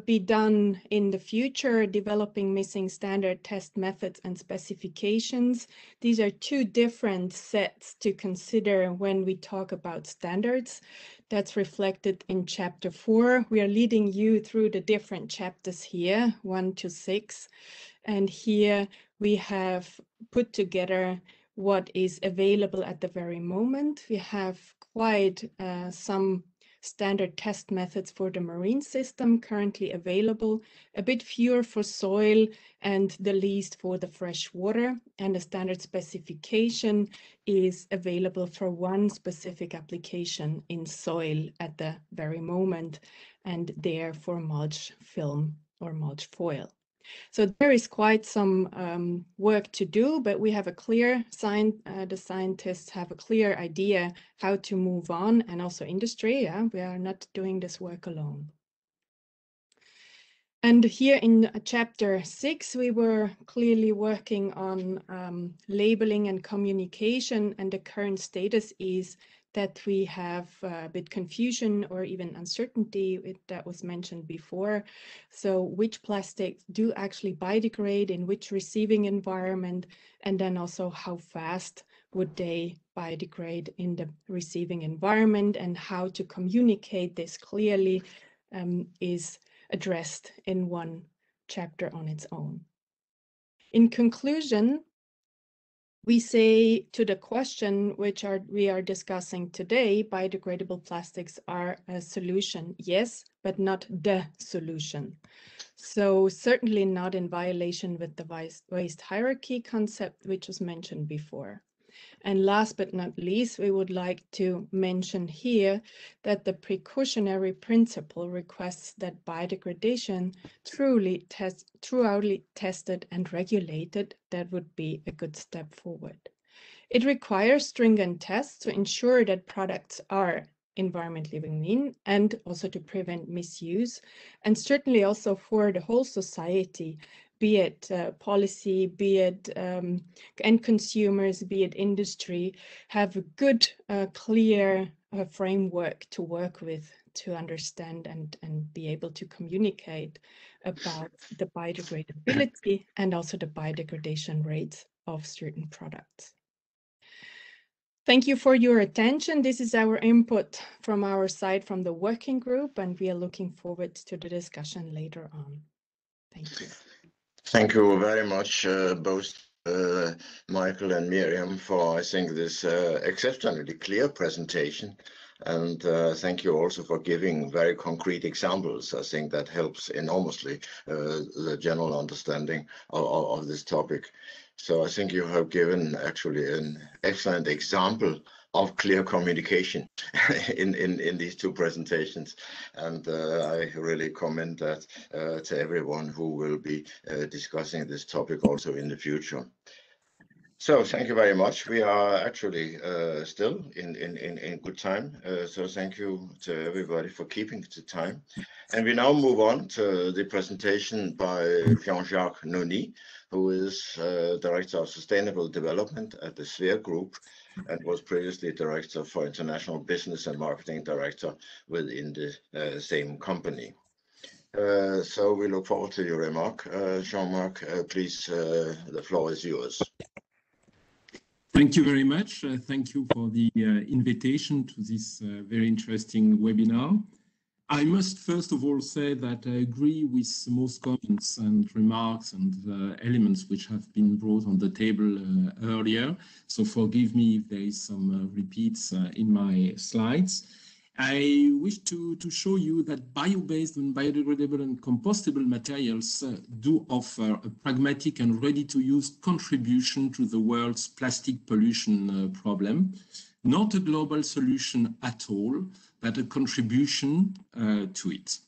be done in the future, developing missing standard test methods and specifications. These are two different sets to consider when we talk about standards. That's reflected in chapter 4. We are leading you through the different chapters here, 1 to 6. And here we have put together what is available at the very moment. We have quite some standard test methods for the marine system currently available, a bit fewer for soil and the least for the fresh water. And the standard specification is available for one specific application in soil at the very moment, and there for mulch film or mulch foil. So there is quite some work to do, but we have a clear the scientists have a clear idea how to move on, and also industry. Yeah, we are not doing this work alone. And here in chapter 6, we were clearly working on labeling and communication, and the current status is that we have a bit confusion or even uncertainty that was mentioned before. So which plastics do actually biodegrade in which receiving environment, and then also how fast would they biodegrade in the receiving environment, and how to communicate this clearly is addressed in one chapter on its own. In conclusion, we say to the question which we are discussing today, biodegradable plastics are a solution, yes, but not the solution. So certainly not in violation with the waste hierarchy concept, which was mentioned before. And last but not least, we would like to mention here that the precautionary principle requests that biodegradation truly tested and regulated. That would be a good step forward. It requires stringent tests to ensure that products are environmentally green and also to prevent misuse, and certainly also for the whole society, be it policy, be it end consumers, be it industry, have a good, clear framework to work with to understand and be able to communicate about the biodegradability and also the biodegradation rates of certain products. Thank you for your attention. This is our input from our side from the working group, and we are looking forward to the discussion later on. Thank you. Thank you very much, both Michael and Miriam, for, I think, this exceptionally clear presentation. And thank you also for giving very concrete examples. I think that helps enormously the general understanding of this topic. So I think you have given actually an excellent example of clear communication in these two presentations, and I really commend that to everyone who will be discussing this topic also in the future. So thank you very much. We are actually still in good time, so thank you to everybody for keeping to time. And we now move on to the presentation by Jean-Jacques Noni, who is Director of Sustainable Development at the Sphere Group, and was previously Director for International Business and Marketing Director within the same company. So we look forward to your remark. Jean-Marc, please, the floor is yours. Thank you very much. Thank you for the invitation to this very interesting webinar. I must first of all say that I agree with most comments and remarks and elements which have been brought on the table earlier. So forgive me if there is some repeats in my slides. I wish to show you that bio-based and biodegradable and compostable materials do offer a pragmatic and ready-to-use contribution to the world's plastic pollution problem. not a global solution at all, but a contribution to it.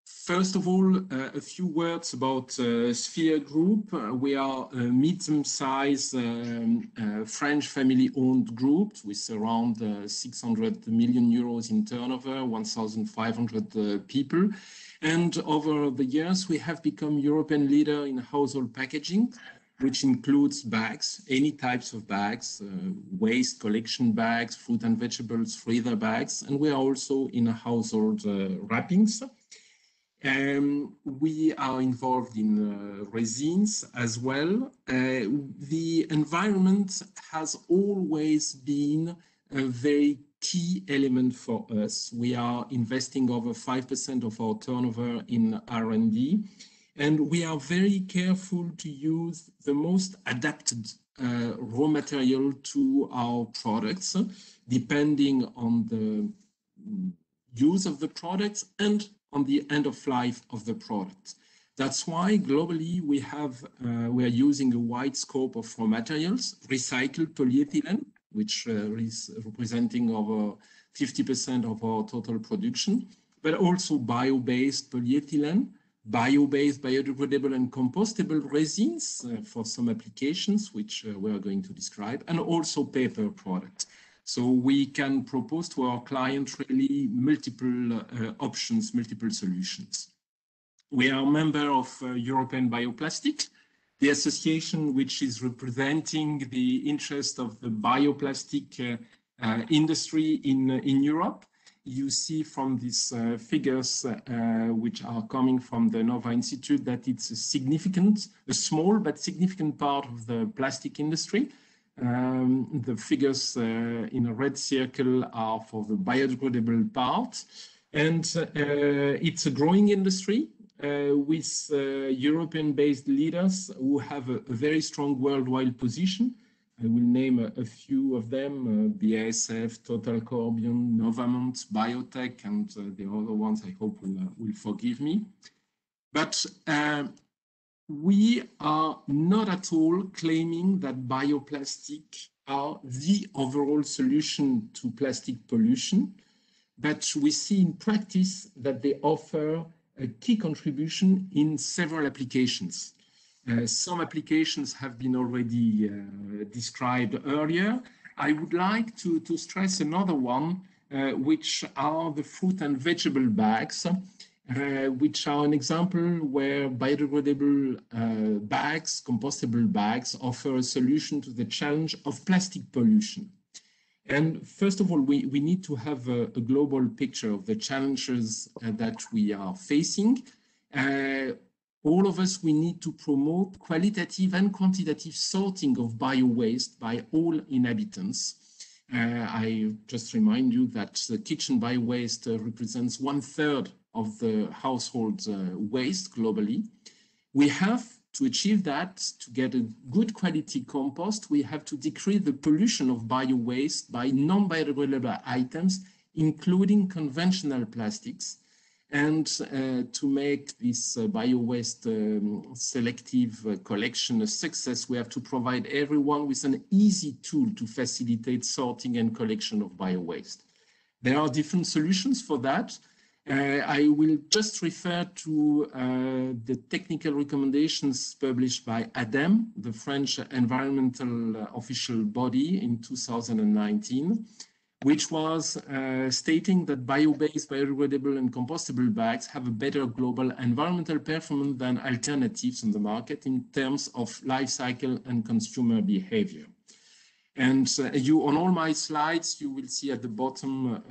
First of all, a few words about Sphere Group. We are a medium-sized French family-owned group with around 600 million euros in turnover, 1,500 people. And over the years, we have become European leader in household packaging, which includes bags, any types of bags, waste collection bags, fruit and vegetables, freezer bags, and we are also in household wrappings. We are involved in resins as well. The environment has always been a very key element for us. We are investing over 5% of our turnover in R&D, and we are very careful to use the most adapted raw material to our products, depending on the use of the products and on the end of life of the product. That's why globally we are using a wide scope of raw materials, recycled polyethylene, which is representing over 50% of our total production, but also bio-based polyethylene, bio-based, biodegradable and compostable resins for some applications, which we are going to describe, and also paper products. So we can propose to our clients really multiple options, multiple solutions. We are a member of European Bioplastic, the association which is representing the interest of the bioplastic industry in Europe. You see from these figures which are coming from the Nova Institute that it's a small but significant part of the plastic industry. The figures in a red circle are for the biodegradable part, and it's a growing industry with European-based leaders who have a very strong worldwide position. I will name a few of them, BASF, Total Corbion, Novamont, Biotech, and the other ones I hope will forgive me. But we are not at all claiming that bioplastic are the overall solution to plastic pollution, but we see in practice that they offer a key contribution in several applications. Some applications have been already described earlier. I would like to stress another one, which are the fruit and vegetable bags, which are an example where biodegradable bags, compostable bags, offer a solution to the challenge of plastic pollution. And first of all, we need to have a global picture of the challenges that we are facing. All of us, we need to promote qualitative and quantitative sorting of bio-waste by all inhabitants. I just remind you that the kitchen bio-waste represents 1/3 of the household waste globally. We have to achieve that, to get a good quality compost, we have to decrease the pollution of bio-waste by non-biodegradable items, including conventional plastics. And to make this bio-waste selective collection a success, we have to provide everyone with an easy tool to facilitate sorting and collection of bio-waste. There are different solutions for that. I will just refer to the technical recommendations published by ADEME, the French environmental official body, in 2019. Which was stating that bio-based, biodegradable and compostable bags have a better global environmental performance than alternatives on the market in terms of life cycle and consumer behavior. And on all my slides, you will see at the bottom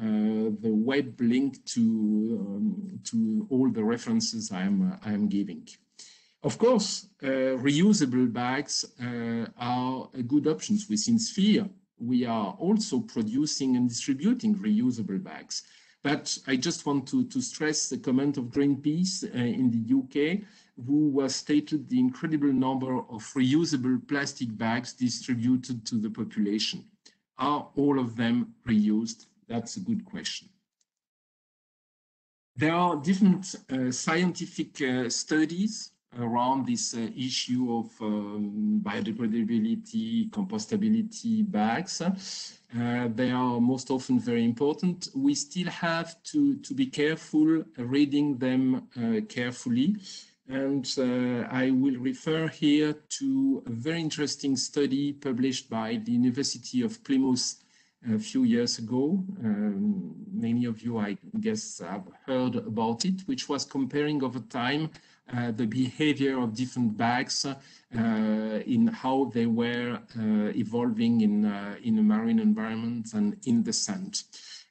the web link to all the references I am giving. Of course, reusable bags are a good options within Sphere. We are also producing and distributing reusable bags. But I just want to stress the comment of Greenpeace in the UK, who was stated the incredible number of reusable plastic bags distributed to the population. Are all of them reused? That's a good question. There are different scientific studies around this issue of biodegradability, compostability bags. They are most often very important. We still have to be careful reading them carefully. And I will refer here to a very interesting study published by the University of Plymouth a few years ago. Many of you, I guess, have heard about it, which was comparing over time the behavior of different bags in how they were evolving in a marine environment and in the sand.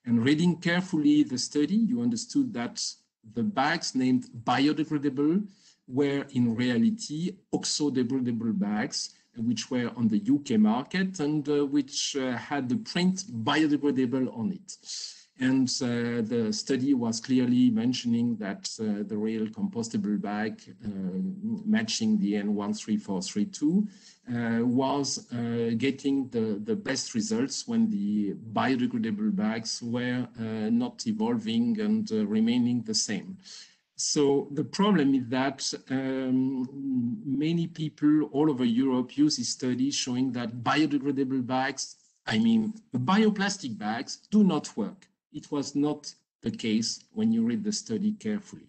And reading carefully the study, you understood that the bags named biodegradable were in reality oxo-degradable bags, which were on the UK market and which had the print biodegradable on it. And the study was clearly mentioning that the real compostable bag matching the N13432 was getting the best results when the biodegradable bags were not evolving and remaining the same. So the problem is that many people all over Europe use this study showing that biodegradable bags, I mean bioplastic bags, do not work. It was not the case when you read the study carefully.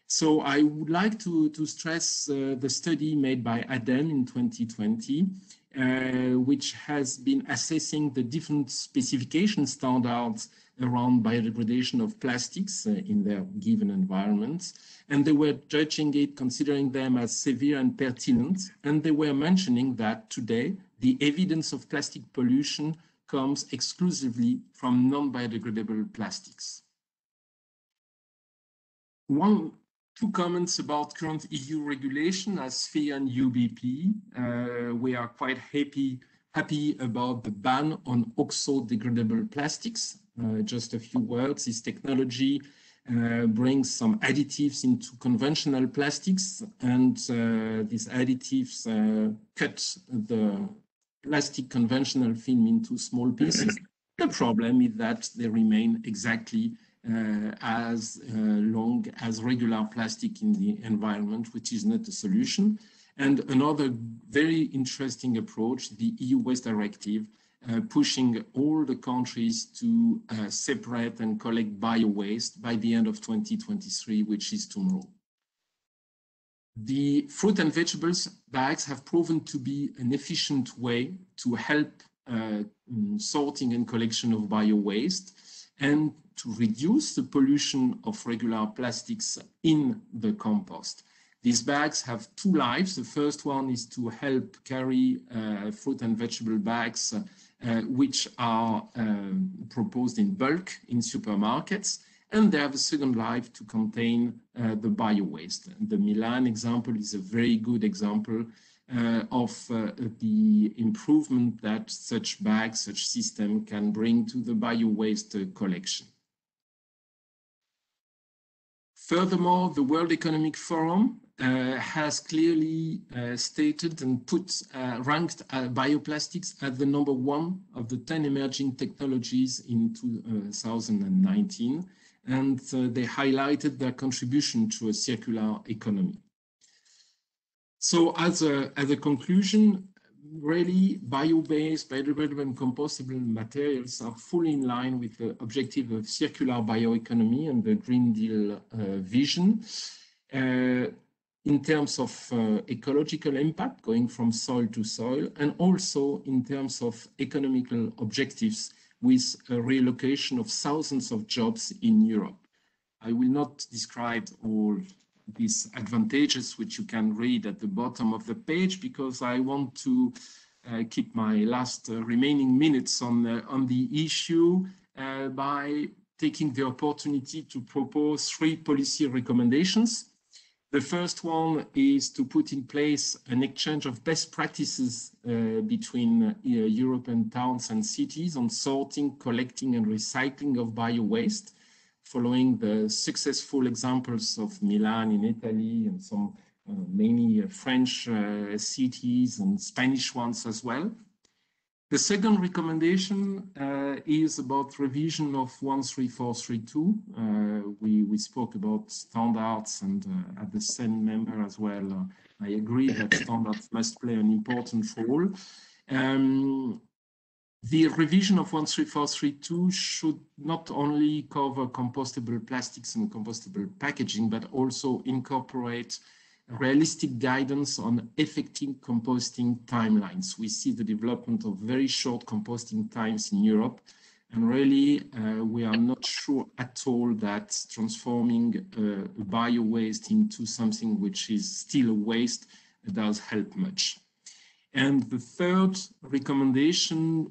So I would like to stress the study made by ADEM in 2020, which has been assessing the different specification standards around biodegradation of plastics in their given environments. And they were judging it, considering them as severe and pertinent. And they were mentioning that today, the evidence of plastic pollution comes exclusively from non-biodegradable plastics. Two comments about current EU regulation as SFE and UBP. We are quite happy about the ban on oxo-degradable plastics. Just a few words, this technology brings some additives into conventional plastics, and these additives cut the plastic conventional film into small pieces. The problem is that they remain exactly as long as regular plastic in the environment, which is not a solution. And another very interesting approach, the EU Waste Directive, pushing all the countries to separate and collect bio-waste by the end of 2023, which is tomorrow. The fruit and vegetables bags have proven to be an efficient way to help sorting and collection of bio-waste and to reduce the pollution of regular plastics in the compost. These bags have two lives. The first one is to help carry fruit and vegetable bags which are proposed in bulk in supermarkets, and they have a second life to contain the bio-waste. The Milan example is a very good example of the improvement that such bags, such system can bring to the bio-waste collection. Furthermore, the World Economic Forum has clearly stated and ranked bioplastics at the #1 of the 10 emerging technologies in 2019, and they highlighted their contribution to a circular economy. So as a conclusion, really bio-based, biodegradable and compostable materials are fully in line with the objective of circular bioeconomy and the Green Deal vision. In terms of ecological impact, going from soil to soil, and also in terms of economical objectives with a relocation of thousands of jobs in Europe. I will not describe all these advantages, which you can read at the bottom of the page, because I want to keep my last remaining minutes on the issue by taking the opportunity to propose 3 policy recommendations. The first one is to put in place an exchange of best practices between European towns and cities on sorting, collecting, and recycling of bio-waste, following the successful examples of Milan in Italy and some many French cities and Spanish ones as well. The second recommendation is about revision of 13432. We spoke about standards, and at the same member as well, I agree that standards must play an important role. The revision of 13432 should not only cover compostable plastics and compostable packaging, but also incorporate realistic guidance on effective composting timelines. We see the development of very short composting times in Europe, and really we are not sure at all that transforming bio-waste into something which is still a waste does help much. And the third recommendation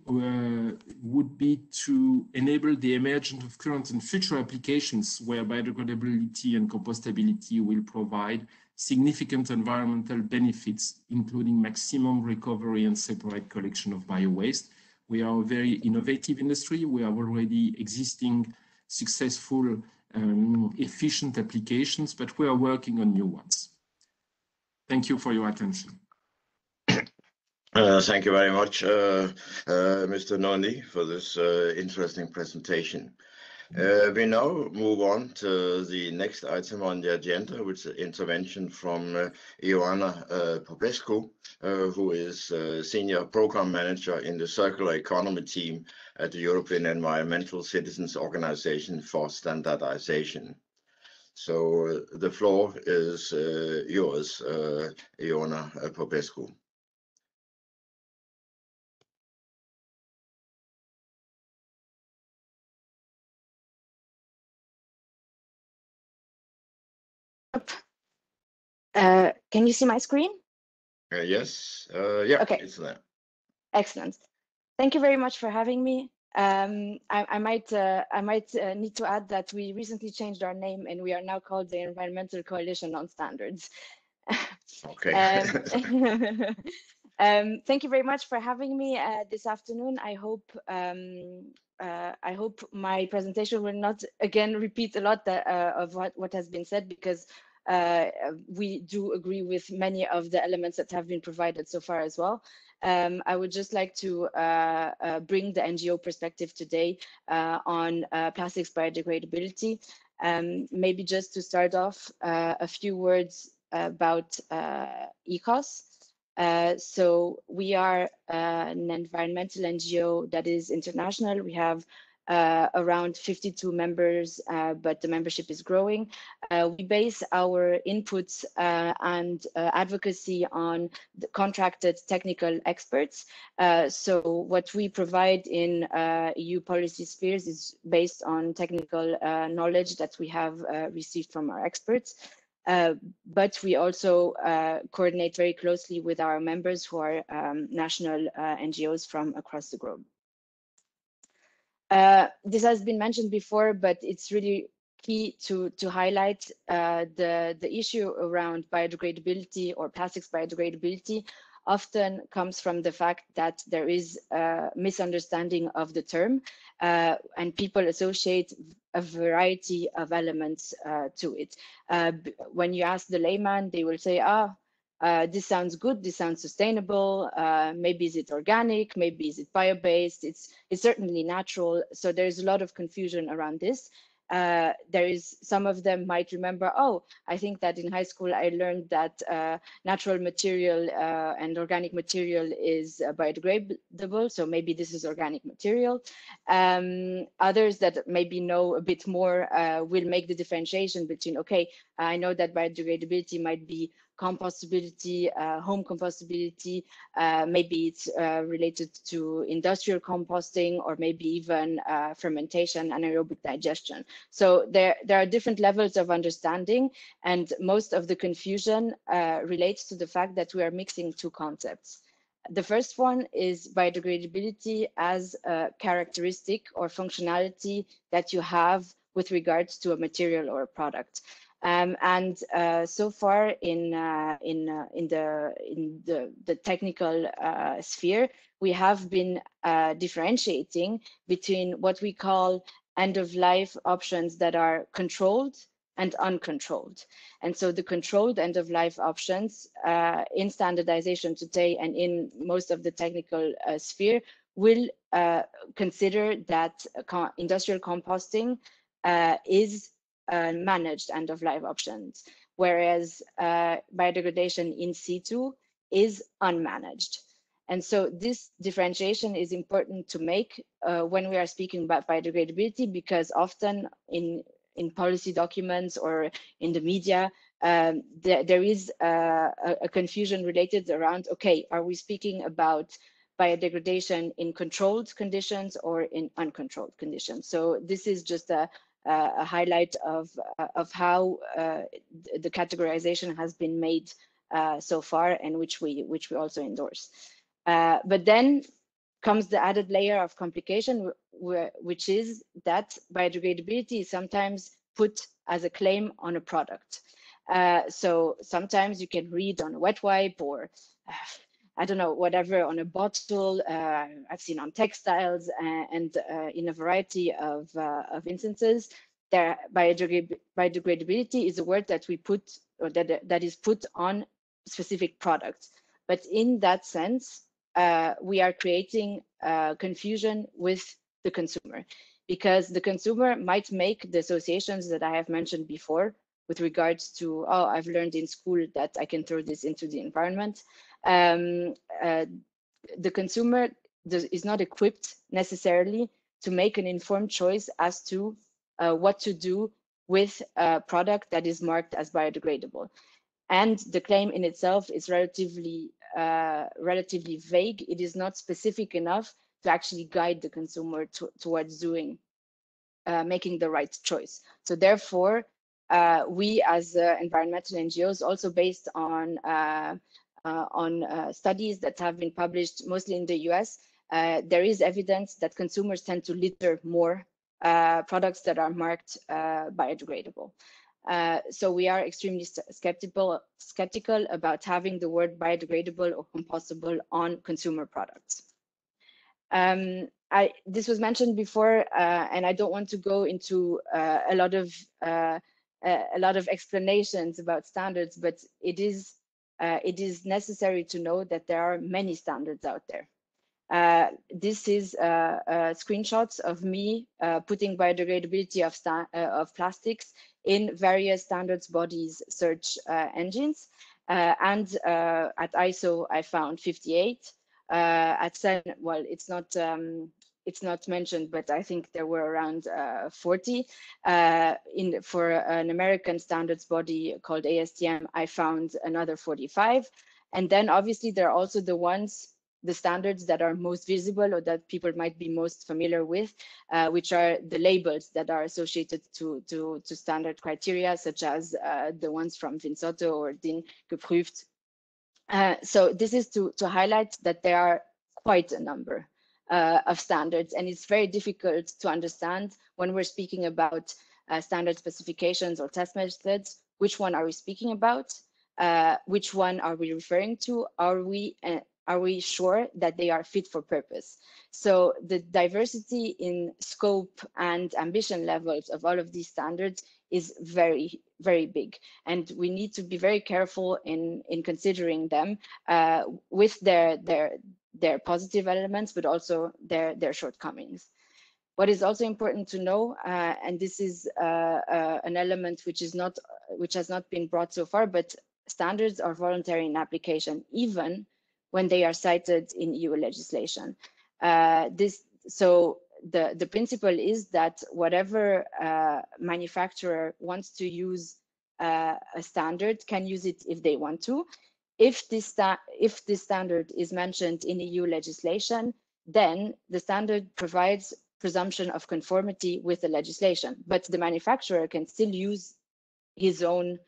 would be to enable the emergence of current and future applications where biodegradability and compostability will provide significant environmental benefits, including maximum recovery and separate collection of bio-waste. We are a very innovative industry. We have already existing successful, efficient applications, but we are working on new ones. Thank you for your attention. Thank you very much, Mr. Noni, for this interesting presentation. We now move on to the next item on the agenda, which is intervention from Ioana Popescu, who is Senior Program Manager in the Circular Economy team at the European Environmental Citizens Organization for Standardization. So the floor is yours, Ioana Popescu. Can you see my screen? Yes. Yeah, okay. It's there. Excellent. Thank you very much for having me. I might need to add that we recently changed our name and we are now called the Environmental Coalition on Standards. Okay. Thank you very much for having me this afternoon. I hope my presentation will not again repeat a lot of what has been said, because we do agree with many of the elements that have been provided so far as well. I would just like to bring the NGO perspective today on plastics biodegradability. Maybe just to start off, a few words about ECOS. So we are an environmental NGO that is international. We have around 52 members, but the membership is growing. We base our inputs and advocacy on the contracted technical experts. So what we provide in EU policy spheres is based on technical knowledge that we have received from our experts. But we also coordinate very closely with our members who are national NGOs from across the globe. This has been mentioned before, but it's really key to highlight the issue around biodegradability or plastics biodegradability often comes from the fact that there is a misunderstanding of the term and people associate a variety of elements to it. When you ask the layman, they will say, this sounds good, this sounds sustainable, maybe is it organic, maybe is it bio-based, it's certainly natural. So there's a lot of confusion around this. There is, some of them might remember, I think that in high school I learned that natural material and organic material is biodegradable, so maybe this is organic material. Others that maybe know a bit more will make the differentiation between, okay, I know that biodegradability might be compostability, home compostability, maybe it's related to industrial composting, or maybe even fermentation and aerobic digestion. So there are different levels of understanding, and most of the confusion relates to the fact that we are mixing two concepts. The first one is biodegradability as a characteristic or functionality that you have with regards to a material or a product. So far in the technical sphere, we have been differentiating between what we call end-of-life options that are controlled and uncontrolled. And so the controlled end-of-life options in standardization today and in most of the technical sphere, will consider that industrial composting is managed end-of-life options, whereas biodegradation in situ is unmanaged. And so this differentiation is important to make when we are speaking about biodegradability, because often in policy documents or in the media, there is a confusion related around, okay, are we speaking about biodegradation in controlled conditions or in uncontrolled conditions? So this is just a highlight of how the categorization has been made so far, and which we also endorse. But then comes the added layer of complication, which is that biodegradability is sometimes put as a claim on a product. So sometimes you can read on a wet wipe or I don't know, whatever, on a bottle. I've seen on textiles and in a variety of instances. Biodegradability is a word that we put, or that is put on specific products. But in that sense, we are creating confusion with the consumer, because the consumer might make the associations that I have mentioned before with regards to, oh, I've learned in school that I can throw this into the environment. The consumer is not equipped necessarily to make an informed choice as to what to do with a product that is marked as biodegradable. And the claim in itself is relatively vague. It is not specific enough to actually guide the consumer towards making the right choice. So therefore, we as environmental NGOs, also based on studies that have been published mostly in the US, there is evidence that consumers tend to litter more products that are marked biodegradable. So we are extremely skeptical about having the word biodegradable or compostable on consumer products. This was mentioned before, and I don't want to go into a lot of explanations about standards, but it is necessary to know that there are many standards out there. This is screenshots of me putting biodegradability of plastics in various standards bodies search engines. And at ISO, I found 58. At CEN, well, it's not mentioned, but I think there were around 40. For an American standards body called ASTM, I found another 45. And then obviously there are also the standards that are most visible or that people might be most familiar with, which are the labels that are associated to standard criteria, such as the ones from Vinsotto or DIN geprüft. So this is to highlight that there are quite a number of standards, and it's very difficult to understand when we're speaking about standard specifications or test methods, which one are we speaking about? Which one are we referring to? Are we sure that they are fit for purpose? So the diversity in scope and ambition levels of all of these standards is very, very big. And we need to be very careful in considering them with their positive elements, but also their shortcomings. What is also important to know, and this is an element which has not been brought so far, but standards are voluntary in application, even when they are cited in EU legislation. So the principle is that whatever manufacturer wants to use a standard can use it if they want to. If this standard is mentioned in EU legislation, then the standard provides presumption of conformity with the legislation, but the manufacturer can still use his own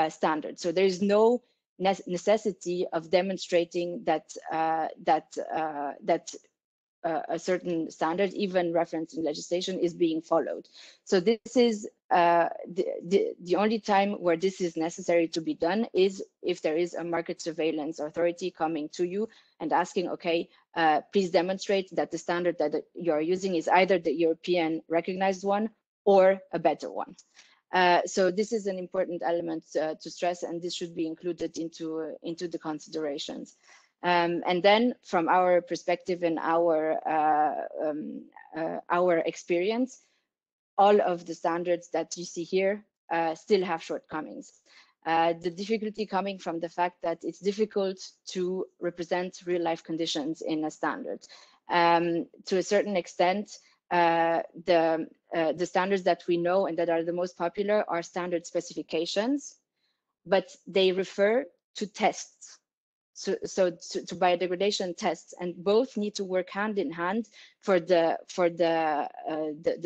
standard. So there is no necessity of demonstrating that a certain standard, even referenced in legislation, is being followed. So this is the only time where this is necessary to be done is if there is a market surveillance authority coming to you and asking, okay, please demonstrate that the standard that you are using is either the European recognized one or a better one. So this is an important element to stress, and this should be included into the considerations. And then from our perspective and our experience, all of the standards that you see here still have shortcomings. The difficulty coming from the fact that it's difficult to represent real life conditions in a standard. To a certain extent, the standards that we know and that are the most popular are standard specifications, but they refer to tests. So to biodegradation tests, and both need to work hand in hand for the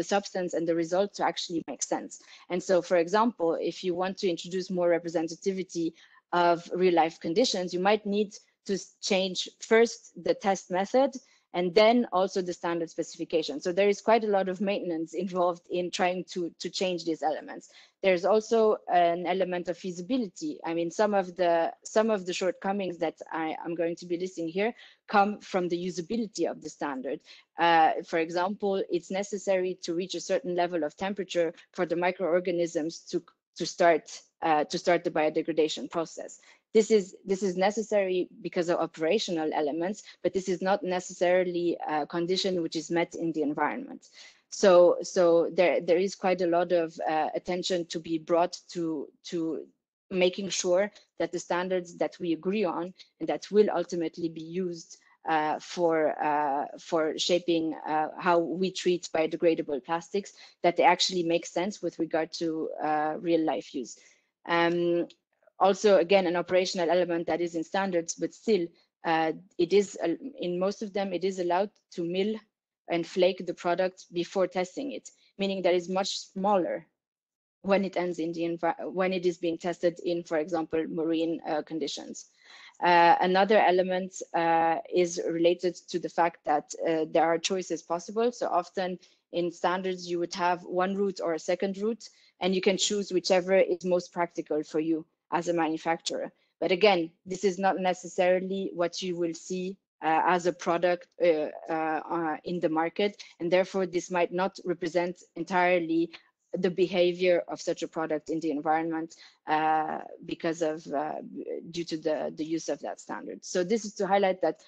substance and the result to actually make sense. And so, for example, if you want to introduce more representativity of real life conditions, you might need to change first the test method and then also the standard specification. So there is quite a lot of maintenance involved in trying to change these elements. There's also an element of feasibility. I mean, some of the shortcomings that I'm going to be listing here come from the usability of the standard. For example, it's necessary to reach a certain level of temperature for the microorganisms to start the biodegradation process. This is necessary because of operational elements, but this is not necessarily a condition which is met in the environment. So there is quite a lot of attention to be brought to making sure that the standards that we agree on and that will ultimately be used for shaping how we treat biodegradable plastics, that they actually make sense with regard to real life use. Also, again, an operational element that is in standards, but still, it is in most of them, it is allowed to mill and flake the product before testing it, meaning that it's much smaller when it ends in the when it is being tested in, for example, marine conditions. Another element is related to the fact that there are choices possible. So often in standards, you would have one route or a second route, and you can choose whichever is most practical for you as a manufacturer. But again, this is not necessarily what you will see as a product in the market, and therefore this might not represent entirely the behavior of such a product in the environment because of due to the use of that standard. So this is to highlight that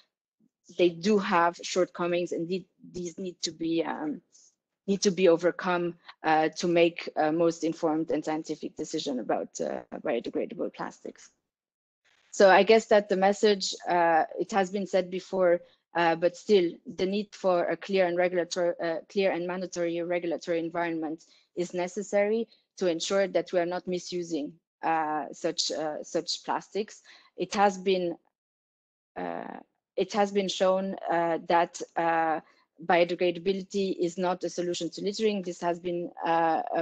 they do have shortcomings, and these need to be overcome to make a most informed and scientific decision about biodegradable plastics. So I guess that the message, it has been said before, but still the need for a clear and mandatory regulatory environment is necessary to ensure that we are not misusing such plastics. It has been shown that biodegradability is not a solution to littering. This has been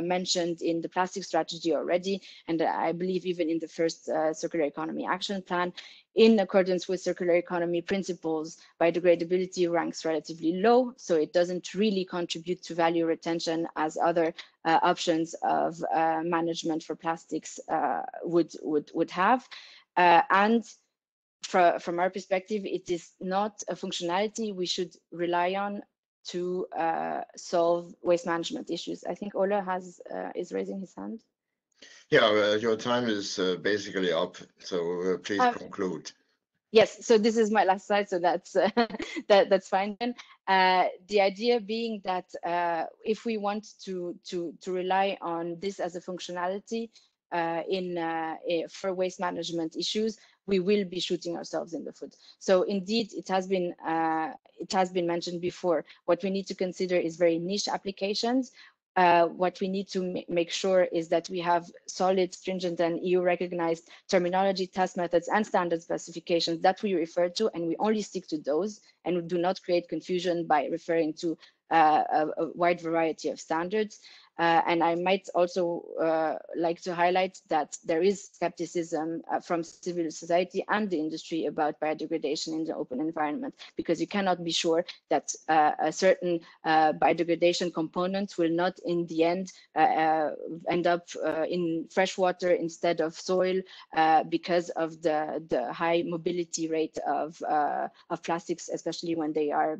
mentioned in the plastic strategy already, and I believe even in the first circular economy action plan. In accordance with circular economy principles, biodegradability ranks relatively low, so it doesn't really contribute to value retention as other options of management for plastics would have. And from our perspective, it is not a functionality we should rely on to solve waste management issues. I think Ola is raising his hand. Yeah, your time is basically up, so please conclude. Yes, so this is my last slide, so that's that's fine then. The idea being that if we want to rely on this as a functionality for waste management issues, we will be shooting ourselves in the foot. So indeed, it has been mentioned before. What we need to consider is very niche applications. What we need to make sure is that we have solid, stringent, and EU-recognized terminology, test methods, and standard specifications that we refer to, and we only stick to those, and we do not create confusion by referring to a wide variety of standards. And I might also like to highlight that there is skepticism from civil society and the industry about biodegradation in the open environment, because you cannot be sure that a certain biodegradation component will not in the end end up in fresh water instead of soil because of the high mobility rate of plastics, especially when they are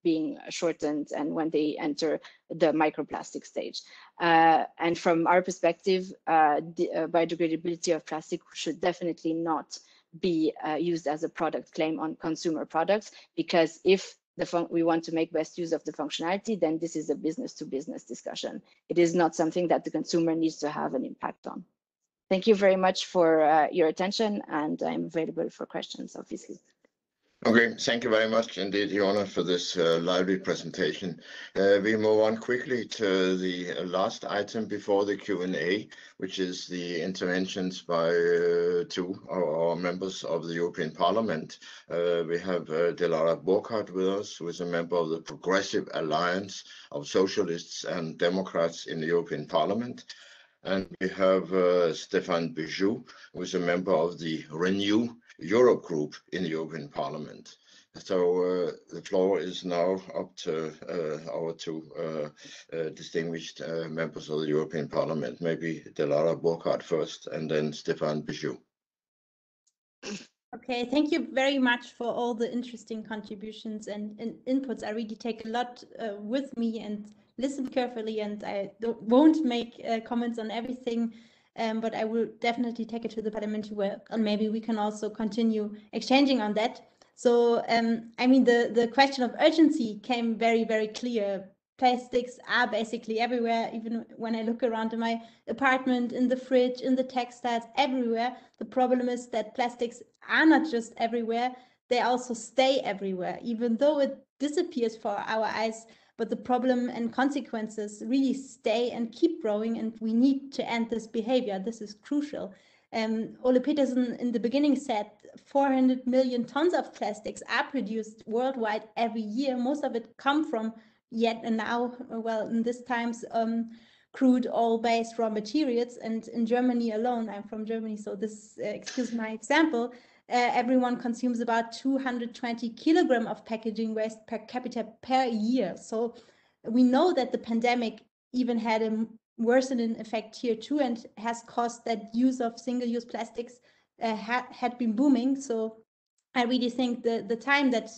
being shortened and when they enter the microplastic stage. And from our perspective, the biodegradability of plastic should definitely not be used as a product claim on consumer products, because if we want to make best use of the functionality, then this is a business-to-business discussion. It is not something that the consumer needs to have an impact on. Thank you very much for your attention, and I'm available for questions, obviously. Okay, thank you very much indeed, Jona, for this lively presentation. We move on quickly to the last item before the Q&A, which is the interventions by two of our members of the European Parliament. We have Delara Burkhardt with us, who is a member of the Progressive Alliance of Socialists and Democrats in the European Parliament. And we have Stéphane Bijou, who is a member of the Renew Europe group in the European Parliament. So the floor is now up to our two distinguished members of the European Parliament. Maybe Delara Burkhardt first, and then Stéphane Bijou. Okay, thank you very much for all the interesting contributions and inputs. I really take a lot with me and listen carefully, and I won't make comments on everything. But I will definitely take it to the parliamentary work, and maybe we can also continue exchanging on that. So, I mean, the question of urgency came very, very clear. Plastics are basically everywhere, even when I look around in my apartment, in the fridge, in the textiles, everywhere. The problem is that plastics are not just everywhere, they also stay everywhere, even though it disappears for our eyes. But the problem and consequences really stay and keep growing, and we need to end this behavior. This is crucial. Ole Petersen in the beginning said 400 million tons of plastics are produced worldwide every year. Most of it come from in this times, crude oil-based raw materials. And in Germany alone, I'm from Germany, so this, excuse my example, everyone consumes about 220 kilograms of packaging waste per capita per year. So we know that the pandemic even had a worsening effect here too, and has caused that use of single-use plastics had been booming. So I really think the time that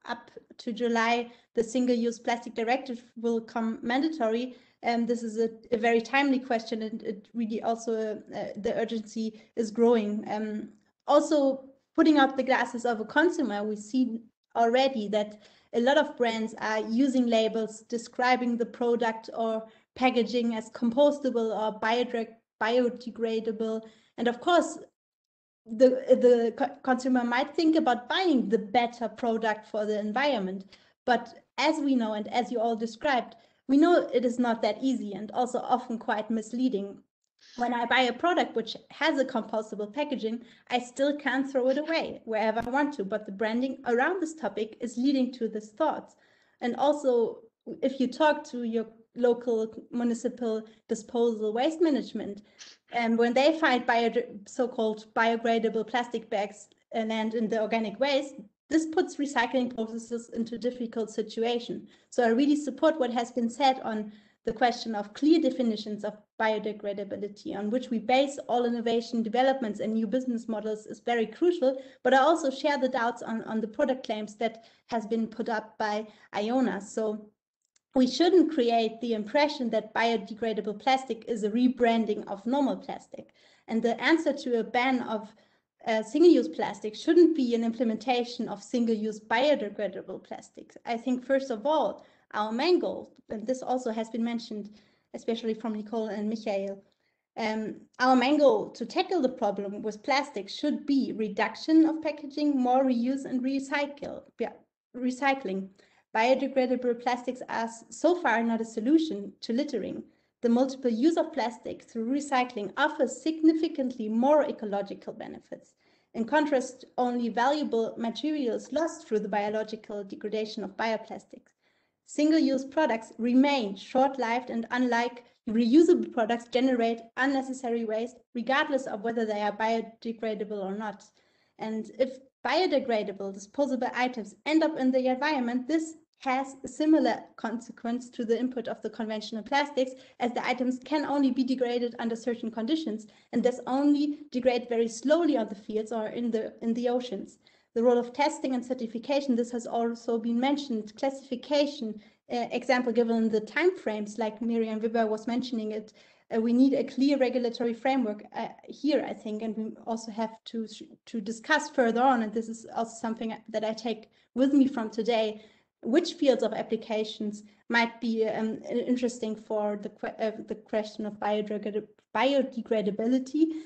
up to July, the single-use plastic directive will come mandatory. This is a very timely question, and it really also, the urgency is growing. Also, putting out the glasses of a consumer, we see already that a lot of brands are using labels describing the product or packaging as compostable or biodegradable. And of course, the consumer might think about buying the better product for the environment. But as we know, and as you all described, we know it is not that easy, and also often quite misleading. When I buy a product which has a compostable packaging, I still can't throw it away wherever I want to, but the branding around this topic is leading to this thought. And also, if you talk to your local municipal disposal waste management, and when they find so-called biodegradable plastic bags land in the organic waste, this puts recycling processes into a difficult situation. So I really support what has been said on the question of clear definitions of biodegradability, on which we base all innovation developments and new business models, is very crucial. But I also share the doubts on the product claims that has been put up by Iona. So we shouldn't create the impression that biodegradable plastic is a rebranding of normal plastic. And the answer to a ban of single-use plastic shouldn't be an implementation of single-use biodegradable plastics. I think, first of all, our main goal, and this also has been mentioned, especially from Nicole and Michael, our main goal to tackle the problem with plastic should be reduction of packaging, more reuse and recycling. Biodegradable plastics are so far not a solution to littering. The multiple use of plastic through recycling offers significantly more ecological benefits. In contrast, only valuable materials lost through the biological degradation of bioplastics. Single-use products remain short-lived, and unlike reusable products, generate unnecessary waste, regardless of whether they are biodegradable or not. And if biodegradable disposable items end up in the environment, this has a similar consequence to the input of the conventional plastics, as the items can only be degraded under certain conditions, and thus only degrade very slowly on the fields or in the oceans. The role of testing and certification, this has also been mentioned. Classification example, given the timeframes, like Miriam Weber was mentioning it, we need a clear regulatory framework here, I think, and we also have to discuss further on, and this is also something that I take with me from today, which fields of applications might be interesting for the question of biodegradability.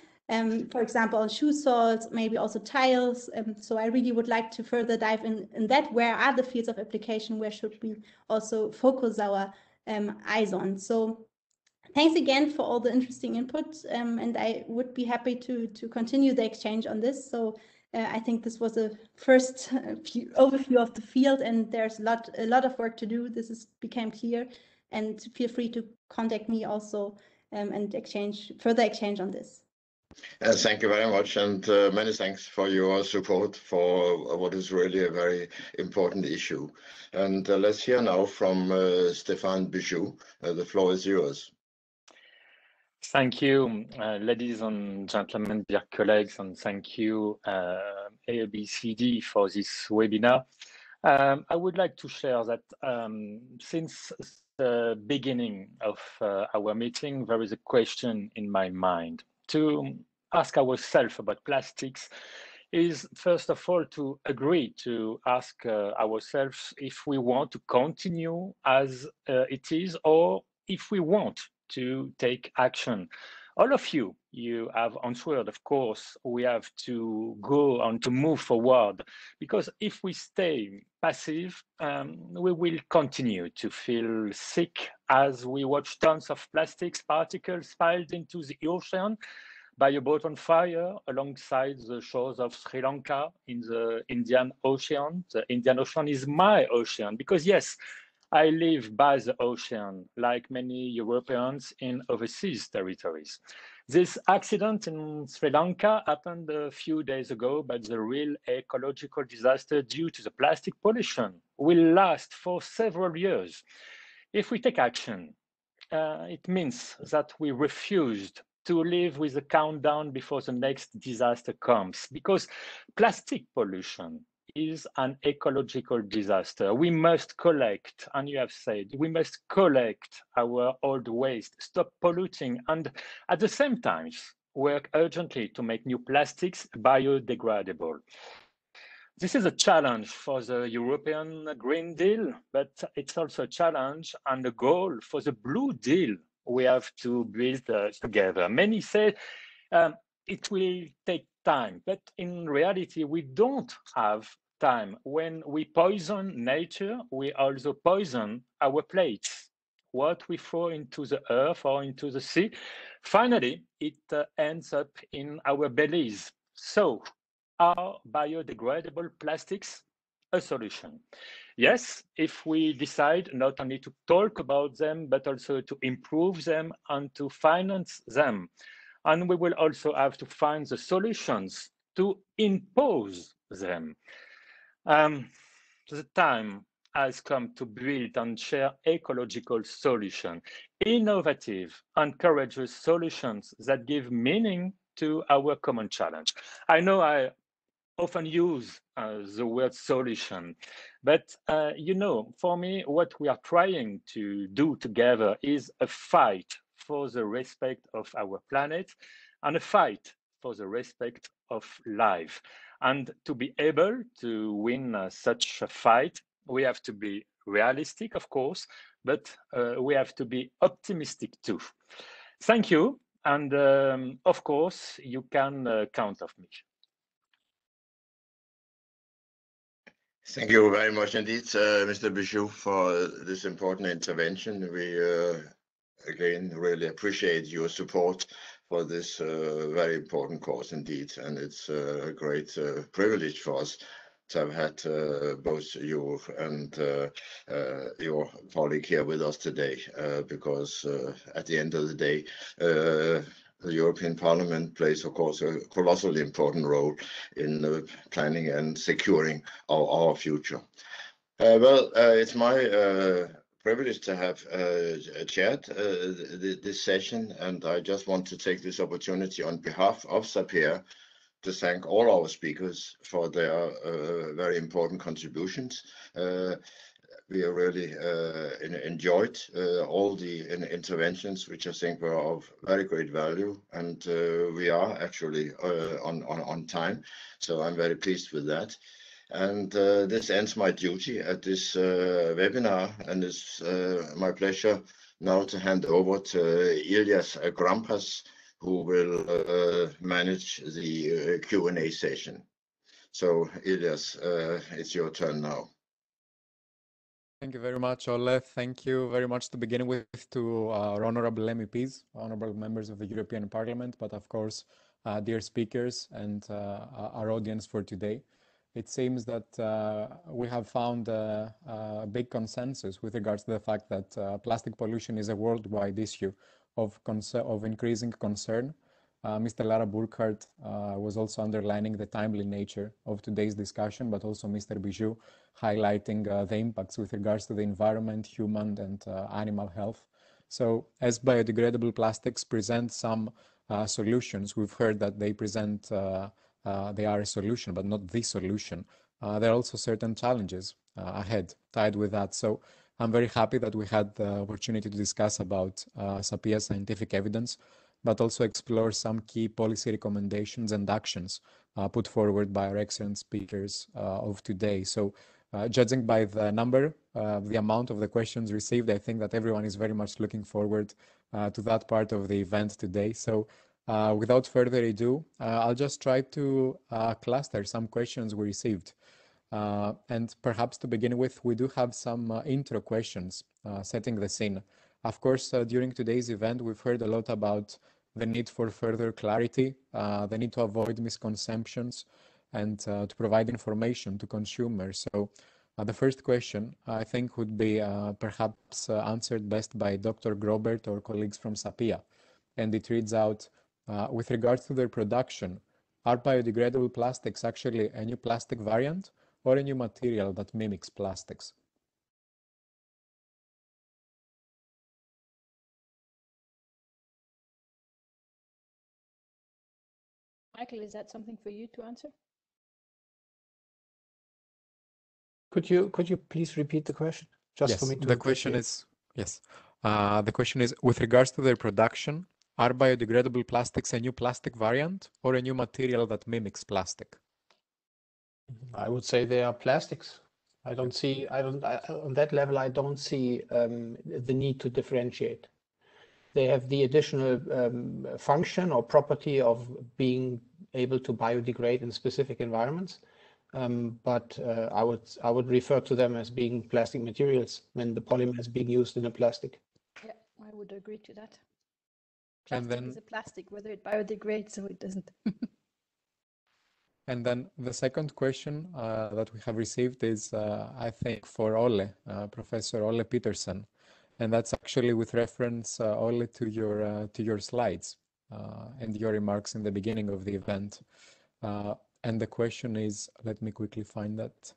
For example, on shoe soles, maybe also tiles. So I really would like to further dive in that. Where are the fields of application? Where should we also focus our eyes on? So thanks again for all the interesting input, and I would be happy to continue the exchange on this. So I think this was a first overview of the field, and there's a lot of work to do. This became clear, and feel free to contact me also and further exchange on this. Thank you very much, and many thanks for your support for what is really a very important issue. And let's hear now from Stéphane Bijoux. The floor is yours. Thank you, ladies and gentlemen, dear colleagues, and thank you, ABCD, for this webinar. I would like to share that since the beginning of our meeting, there is a question in my mind. To ask ourselves about plastics is, first of all, to agree to ask ourselves if we want to continue as it is, or if we want to take action. All of you have answered, of course, we have to go on to move forward, because if we stay passive, we will continue to feel sick as we watch tons of plastics particles piled into the ocean by a boat on fire alongside the shores of Sri Lanka in the Indian Ocean. The Indian Ocean is my ocean because, yes, I live by the ocean, like many Europeans in overseas territories. This accident in Sri Lanka happened a few days ago, but the real ecological disaster due to the plastic pollution will last for several years. If we take action, it means that we refused to live with a countdown before the next disaster comes, because plastic pollution is an ecological disaster. We must collect, and you have said, we must collect our old waste, stop polluting, and at the same time, work urgently to make new plastics biodegradable. This is a challenge for the European Green Deal, but it's also a challenge and a goal for the Blue Deal we have to build together. Many say it will take time, but in reality, we don't have time. When we poison nature, we also poison our plates. What we throw into the earth or into the sea, finally, it ends up in our bellies. So, are biodegradable plastics a solution? Yes, if we decide not only to talk about them, but also to improve them and to finance them. And we will also have to find the solutions to impose them. The time has come to build and share ecological solutions, innovative and courageous solutions that give meaning to our common challenge. I know I often use the word solution, but you know, for me, what we are trying to do together is a fight for the respect of our planet and a fight for the respect of life. And to be able to win such a fight, we have to be realistic, of course, but we have to be optimistic too. Thank you. And of course, you can count on me. Thank you very much indeed, Mr. Bijoux, for this important intervention. We again really appreciate your support for this very important cause indeed, and it's a great privilege for us to have had both you and your colleague here with us today, because at the end of the day, the European Parliament plays, of course, a colossally important role in planning and securing our future. It's my privilege to have chaired this session, and I just want to take this opportunity on behalf of SAPER to thank all our speakers for their very important contributions. we really enjoyed all the interventions, which I think were of very great value, and we are actually on time. So I'm very pleased with that. And this ends my duty at this webinar, and it's my pleasure now to hand over to Ilyas Grampas, who will manage the Q&A session. So Ilyas, it's your turn now. Thank you very much, Ole. Thank you very much to begin with to our honorable MEPs, honorable members of the European Parliament, but of course, dear speakers and our audience for today. It seems that we have found a big consensus with regards to the fact that plastic pollution is a worldwide issue of increasing concern. Mr. Lara Burkhardt was also underlining the timely nature of today's discussion, but also Mr. Bijou highlighting the impacts with regards to the environment, human and animal health. So as biodegradable plastics present some solutions, we've heard that they present they are a solution, but not the solution. There are also certain challenges ahead tied with that. So I'm very happy that we had the opportunity to discuss about SAPIA's scientific evidence, but also explore some key policy recommendations and actions put forward by our excellent speakers of today. So judging by the number, the amount of the questions received, I think that everyone is very much looking forward to that part of the event today. So without further ado, I'll just try to cluster some questions we received. And perhaps to begin with, we do have some intro questions setting the scene. Of course, during today's event, we've heard a lot about the need for further clarity, the need to avoid misconceptions, and to provide information to consumers. So the first question, I think, would be perhaps answered best by Dr. Grobert or colleagues from SAPIA. And it reads out, with regards to their production, are biodegradable plastics actually a new plastic variant or a new material that mimics plastics? Michael, is that something for you to answer? Could you please repeat the question? Just for me to the question is, yes. The question is, with regards to their production, are biodegradable plastics a new plastic variant or a new material that mimics plastic? I would say they are plastics. On that level, I don't see the need to differentiate. They have the additional function or property of being able to biodegrade in specific environments. But I would refer to them as being plastic materials when the polymer is being used in a plastic. Yeah, I would agree to that. And Plastic then is a plastic, whether it biodegrades or it doesn't. And then the second question that we have received is, I think, for Ole, Professor Ole Petersen, and that's actually with reference, Ole, to your slides and your remarks in the beginning of the event. And the question is, let me quickly find that.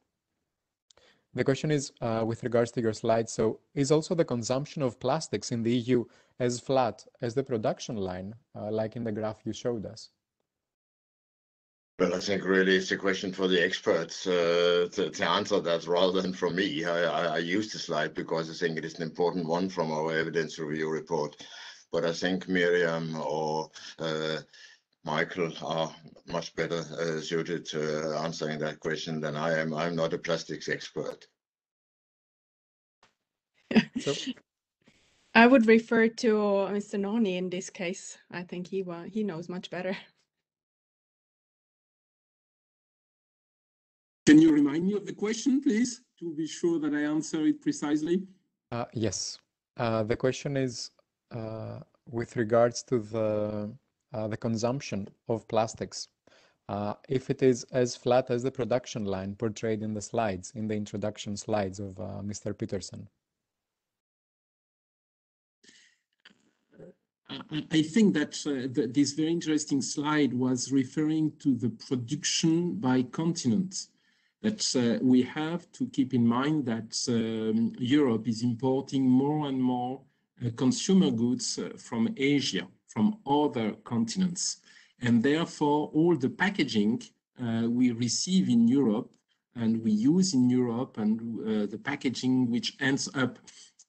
The question is with regards to your slides. So, is also the consumption of plastics in the EU as flat as the production line, like in the graph you showed us? Well, I think really it's a question for the experts to answer that rather than from me. I use the slide because I think it is an important one from our evidence review report. But I think Miriam or Michael are much better suited to answering that question than I am. I'm not a plastics expert. So I would refer to Mr. Noni in this case. I think he knows much better. Can you remind me of the question, please, to be sure that I answer it precisely? Yes. The question is with regards to the consumption of plastics. If it is as flat as the production line portrayed in the slides, in the introduction slides of Mr. Petersen. I think that this very interesting slide was referring to the production by continent. That we have to keep in mind that Europe is importing more and more consumer goods from Asia, from other continents. And therefore, all the packaging we receive in Europe and we use in Europe, and the packaging which ends up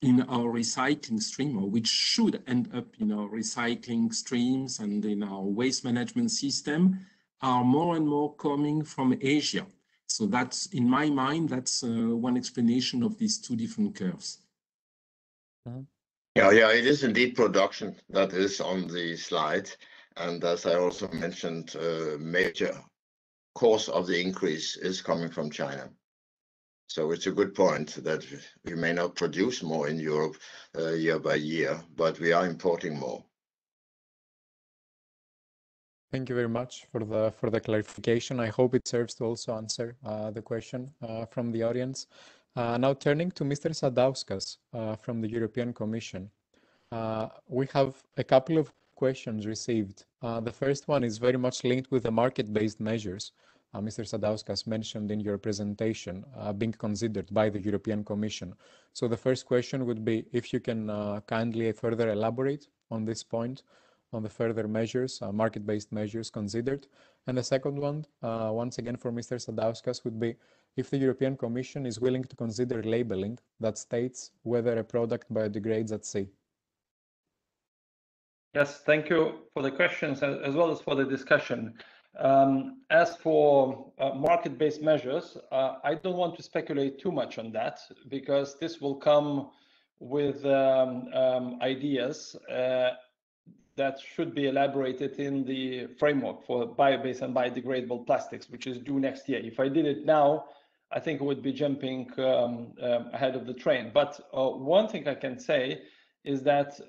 in our recycling stream, or which should end up in our recycling streams and in our waste management system, are more and more coming from Asia. So that's, in my mind, that's one explanation of these two different curves. Yeah, it is indeed production that is on the slide. And as I also mentioned, major cause of the increase is coming from China. So it's a good point that we may not produce more in Europe year by year, but we are importing more. Thank you very much for the clarification. I hope it serves to also answer the question from the audience. Now turning to Mr. Sadauskas from the European Commission. We have a couple of questions received. The first one is very much linked with the market-based measures Mr. Sadauskas mentioned in your presentation being considered by the European Commission. So the first question would be if you can kindly further elaborate on this point, on the further measures, market-based measures considered. And the second one, once again for Mr. Sadauskas, would be if the European Commission is willing to consider labeling that states whether a product biodegrades at sea. Yes, thank you for the questions as well as for the discussion. As for market-based measures, I don't want to speculate too much on that because this will come with ideas that should be elaborated in the framework for bio-based and biodegradable plastics, which is due next year. If I did it now, I think I would be jumping ahead of the train. But one thing I can say is that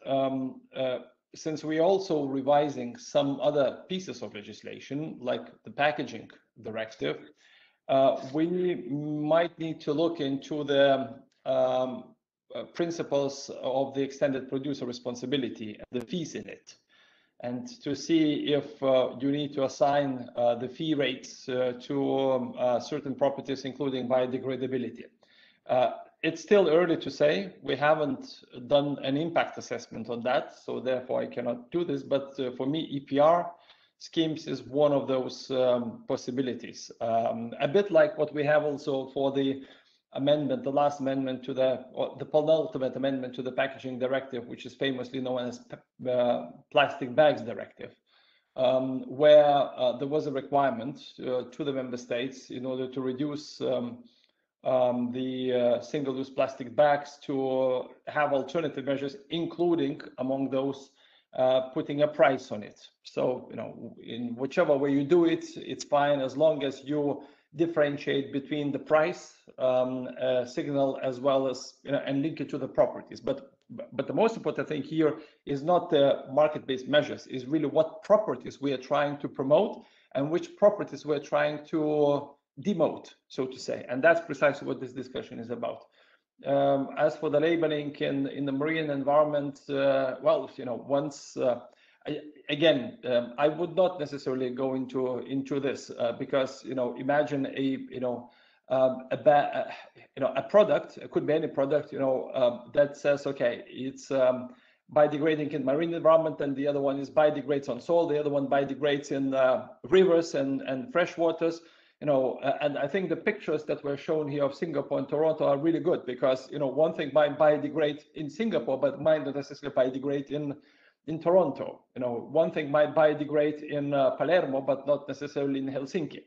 since we're also revising some other pieces of legislation, like the packaging directive, we might need to look into the principles of the extended producer responsibility and the fees in it, and to see if you need to assign the fee rates to certain properties, including biodegradability. It's still early to say. We haven't done an impact assessment on that, so therefore I cannot do this. But for me, EPR schemes is one of those possibilities. A bit like what we have also for the amendment, the last amendment to the penultimate amendment to the packaging directive, which is famously known as plastic bags directive, where there was a requirement to the member states in order to reduce the single-use plastic bags to have alternative measures, including among those putting a price on it. So, in whichever way you do it, it's fine as long as you differentiate between the price signal as well as and link it to the properties. But the most important thing here is not the market-based measures, is really what properties we are trying to promote and which properties we're trying to demote, so to say. And that's precisely what this discussion is about. As for the labeling in the marine environment, well, once again, I would not necessarily go into this because imagine a product. It could be any product that says, okay, it's biodegrating in marine environment, and the other one is biodegrades on soil, the other one biodegrades in rivers and fresh waters. And I think the pictures that were shown here of Singapore and Toronto are really good because one thing might biodegrade in Singapore, but might not necessarily biodegrade in Toronto. One thing might biodegrade in Palermo, but not necessarily in Helsinki.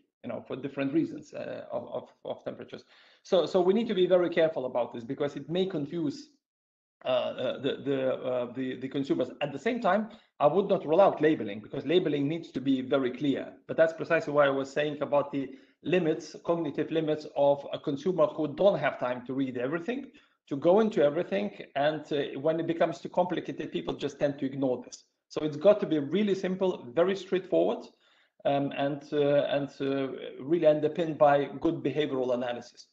For different reasons of temperatures. So we need to be very careful about this because it may confuse the consumers. At the same time, I would not rule out labeling because labeling needs to be very clear. But that's precisely why I was saying about the limits, cognitive limits of a consumer who don't have time to read everything, to go into everything. And when it becomes too complicated, people just tend to ignore this. So it's got to be really simple, very straightforward, and really underpinned by good behavioral analysis.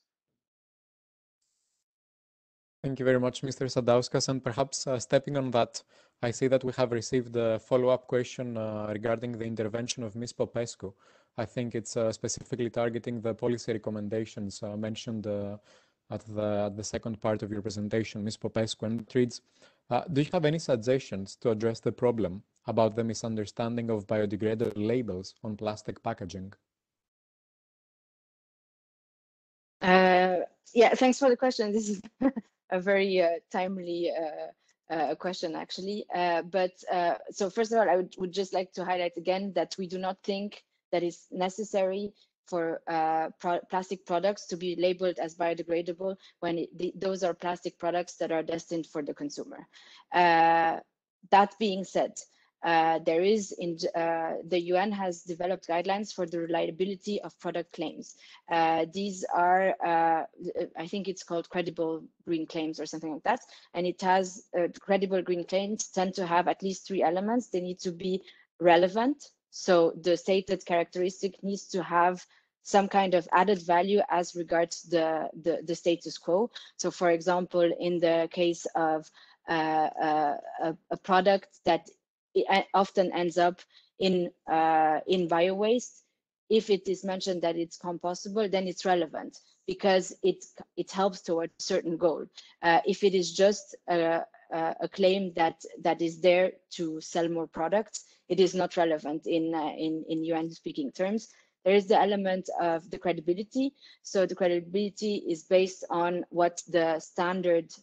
Thank you very much, Mr. Sadauskas. And perhaps stepping on that, I see that we have received a follow-up question regarding the intervention of Ms. Popescu. I think it's specifically targeting the policy recommendations mentioned at the second part of your presentation, Ms. Popescu. And it reads, do you have any suggestions to address the problem about the misunderstanding of biodegradable labels on plastic packaging? Yeah, thanks for the question. This is a very timely question, actually. So first of all, I would just like to highlight again that we do not think that it's necessary for plastic products to be labeled as biodegradable when those are plastic products that are destined for the consumer. That being said, there is the UN has developed guidelines for the reliability of product claims. These are, I think it's called credible green claims or something like that. And it has credible green claims tend to have at least 3 elements. They need to be relevant. So the stated characteristic needs to have some kind of added value as regards the status quo. So for example, in the case of a product that often ends up in bio-waste, if it is mentioned that it's compostable, then it's relevant because it helps toward a certain goal. If it is just a claim that is there to sell more products, it is not relevant in UN speaking terms. There is the element of the credibility. So the credibility is based on what the standard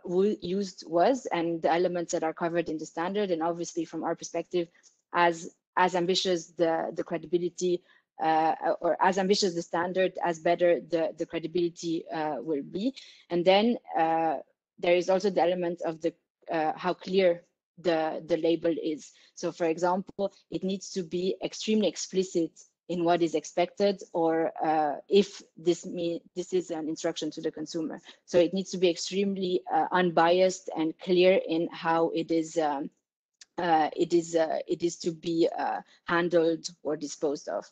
used was and the elements that are covered in the standard. And obviously from our perspective, as ambitious the credibility or as ambitious the standard, as better the credibility will be. And then there is also the element of the how clear the label is. So for example, it needs to be extremely explicit in what is expected, or if this is an instruction to the consumer. So it needs to be extremely unbiased and clear in how it is to be handled or disposed of.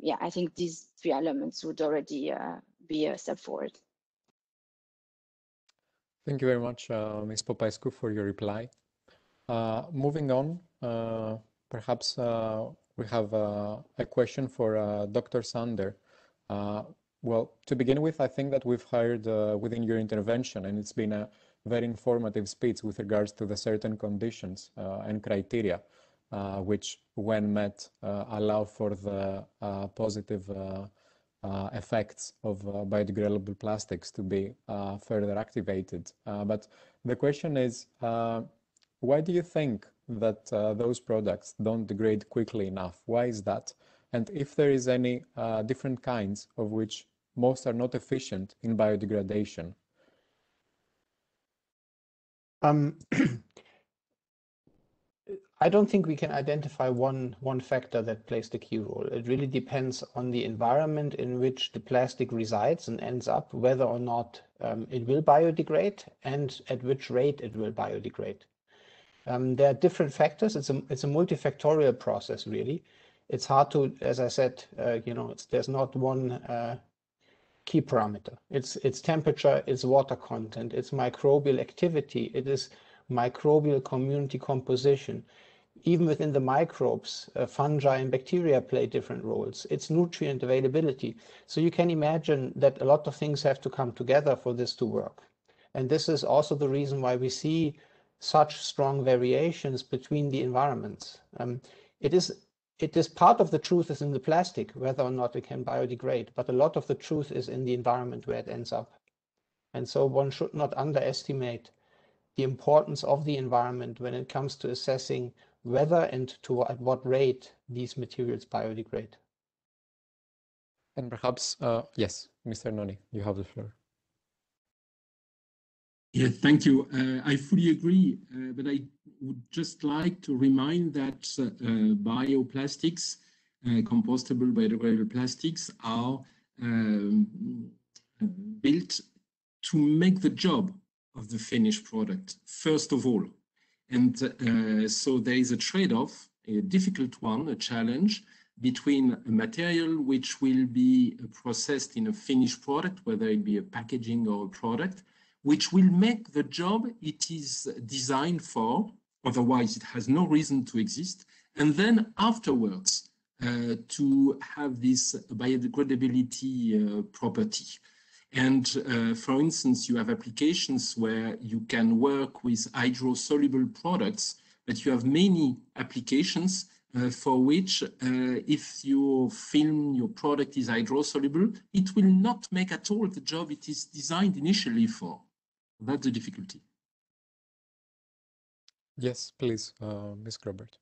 Yeah, I think these 3 elements would already be a step forward. Thank you very much, Ms. Popescu, for your reply. Moving on, perhaps we have a question for Dr. Sander. Well, to begin with, I think that we've heard within your intervention, and it's been a very informative speech with regards to the certain conditions and criteria which, when met, allow for the positive effects of biodegradable plastics to be further activated. But the question is, why do you think that those products don't degrade quickly enough? Why is that? And if there is any different kinds of which most are not efficient in biodegradation? I don't think we can identify one factor that plays the key role. It really depends on the environment in which the plastic resides and ends up, whether or not it will biodegrade and at which rate it will biodegrade. There are different factors. It's a multifactorial process, really. It's hard to, as I said, there's not one key parameter. It's temperature, it's water content, it's microbial activity, it is microbial community composition. Even within the microbes, fungi and bacteria play different roles. It's nutrient availability. So you can imagine that a lot of things have to come together for this to work. And this is also the reason why we see such strong variations between the environments. It is part of the truth is in the plastic, whether or not it can biodegrade, but a lot of the truth is in the environment where it ends up. And so one should not underestimate the importance of the environment when it comes to assessing whether and at what rate these materials biodegrade. And perhaps, yes, Mr. Noni, you have the floor. Yeah, thank you. I fully agree, but I would just like to remind that bioplastics, compostable biodegradable plastics, are built to make the job of the finished product, first of all. And so there is a trade-off, a difficult one, a challenge, between a material which will be processed in a finished product, whether it be a packaging or a product, which will make the job it is designed for, otherwise it has no reason to exist, and then afterwards to have this biodegradability property. And for instance, you have applications where you can work with hydrosoluble products, but you have many applications for which if your film, your product is hydrosoluble, it will not make at all the job it is designed initially for. That's the difficulty. Yes, please, Ms. Grobert.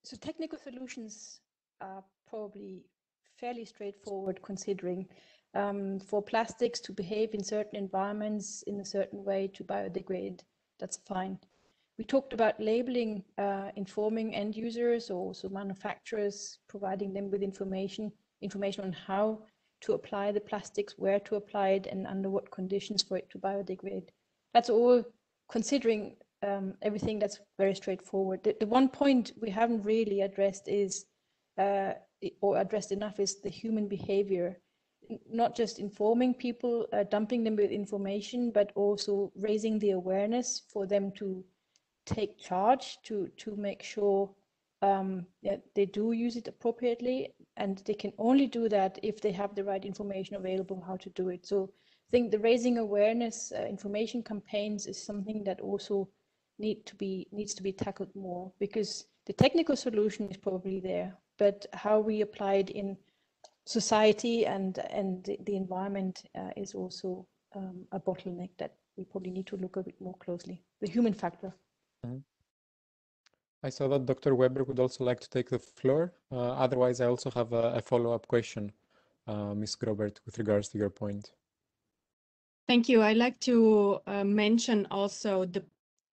So technical solutions are probably fairly straightforward, considering for plastics to behave in certain environments in a certain way to biodegrade, that's fine. We talked about labeling, informing end users or also manufacturers, providing them with information on how to apply the plastics, where to apply it, and under what conditions for it to biodegrade. That's all considering everything that's very straightforward. The one point we haven't really addressed is, or addressed enough, is the human behavior. Not just informing people, dumping them with information, but also raising the awareness for them to take charge, to make sure that they do use it appropriately, and they can only do that if they have the right information available how to do it. So I think the raising awareness, information campaigns is something that also needs to be tackled more, because the technical solution is probably there, but how we apply it in society and the environment is also a bottleneck that we probably need to look a bit more closely, the human factor. Mm-hmm. I saw that Dr. Weber would also like to take the floor. Otherwise, I also have a follow-up question, Ms. Grobert, with regards to your point. Thank you. I'd like to mention also the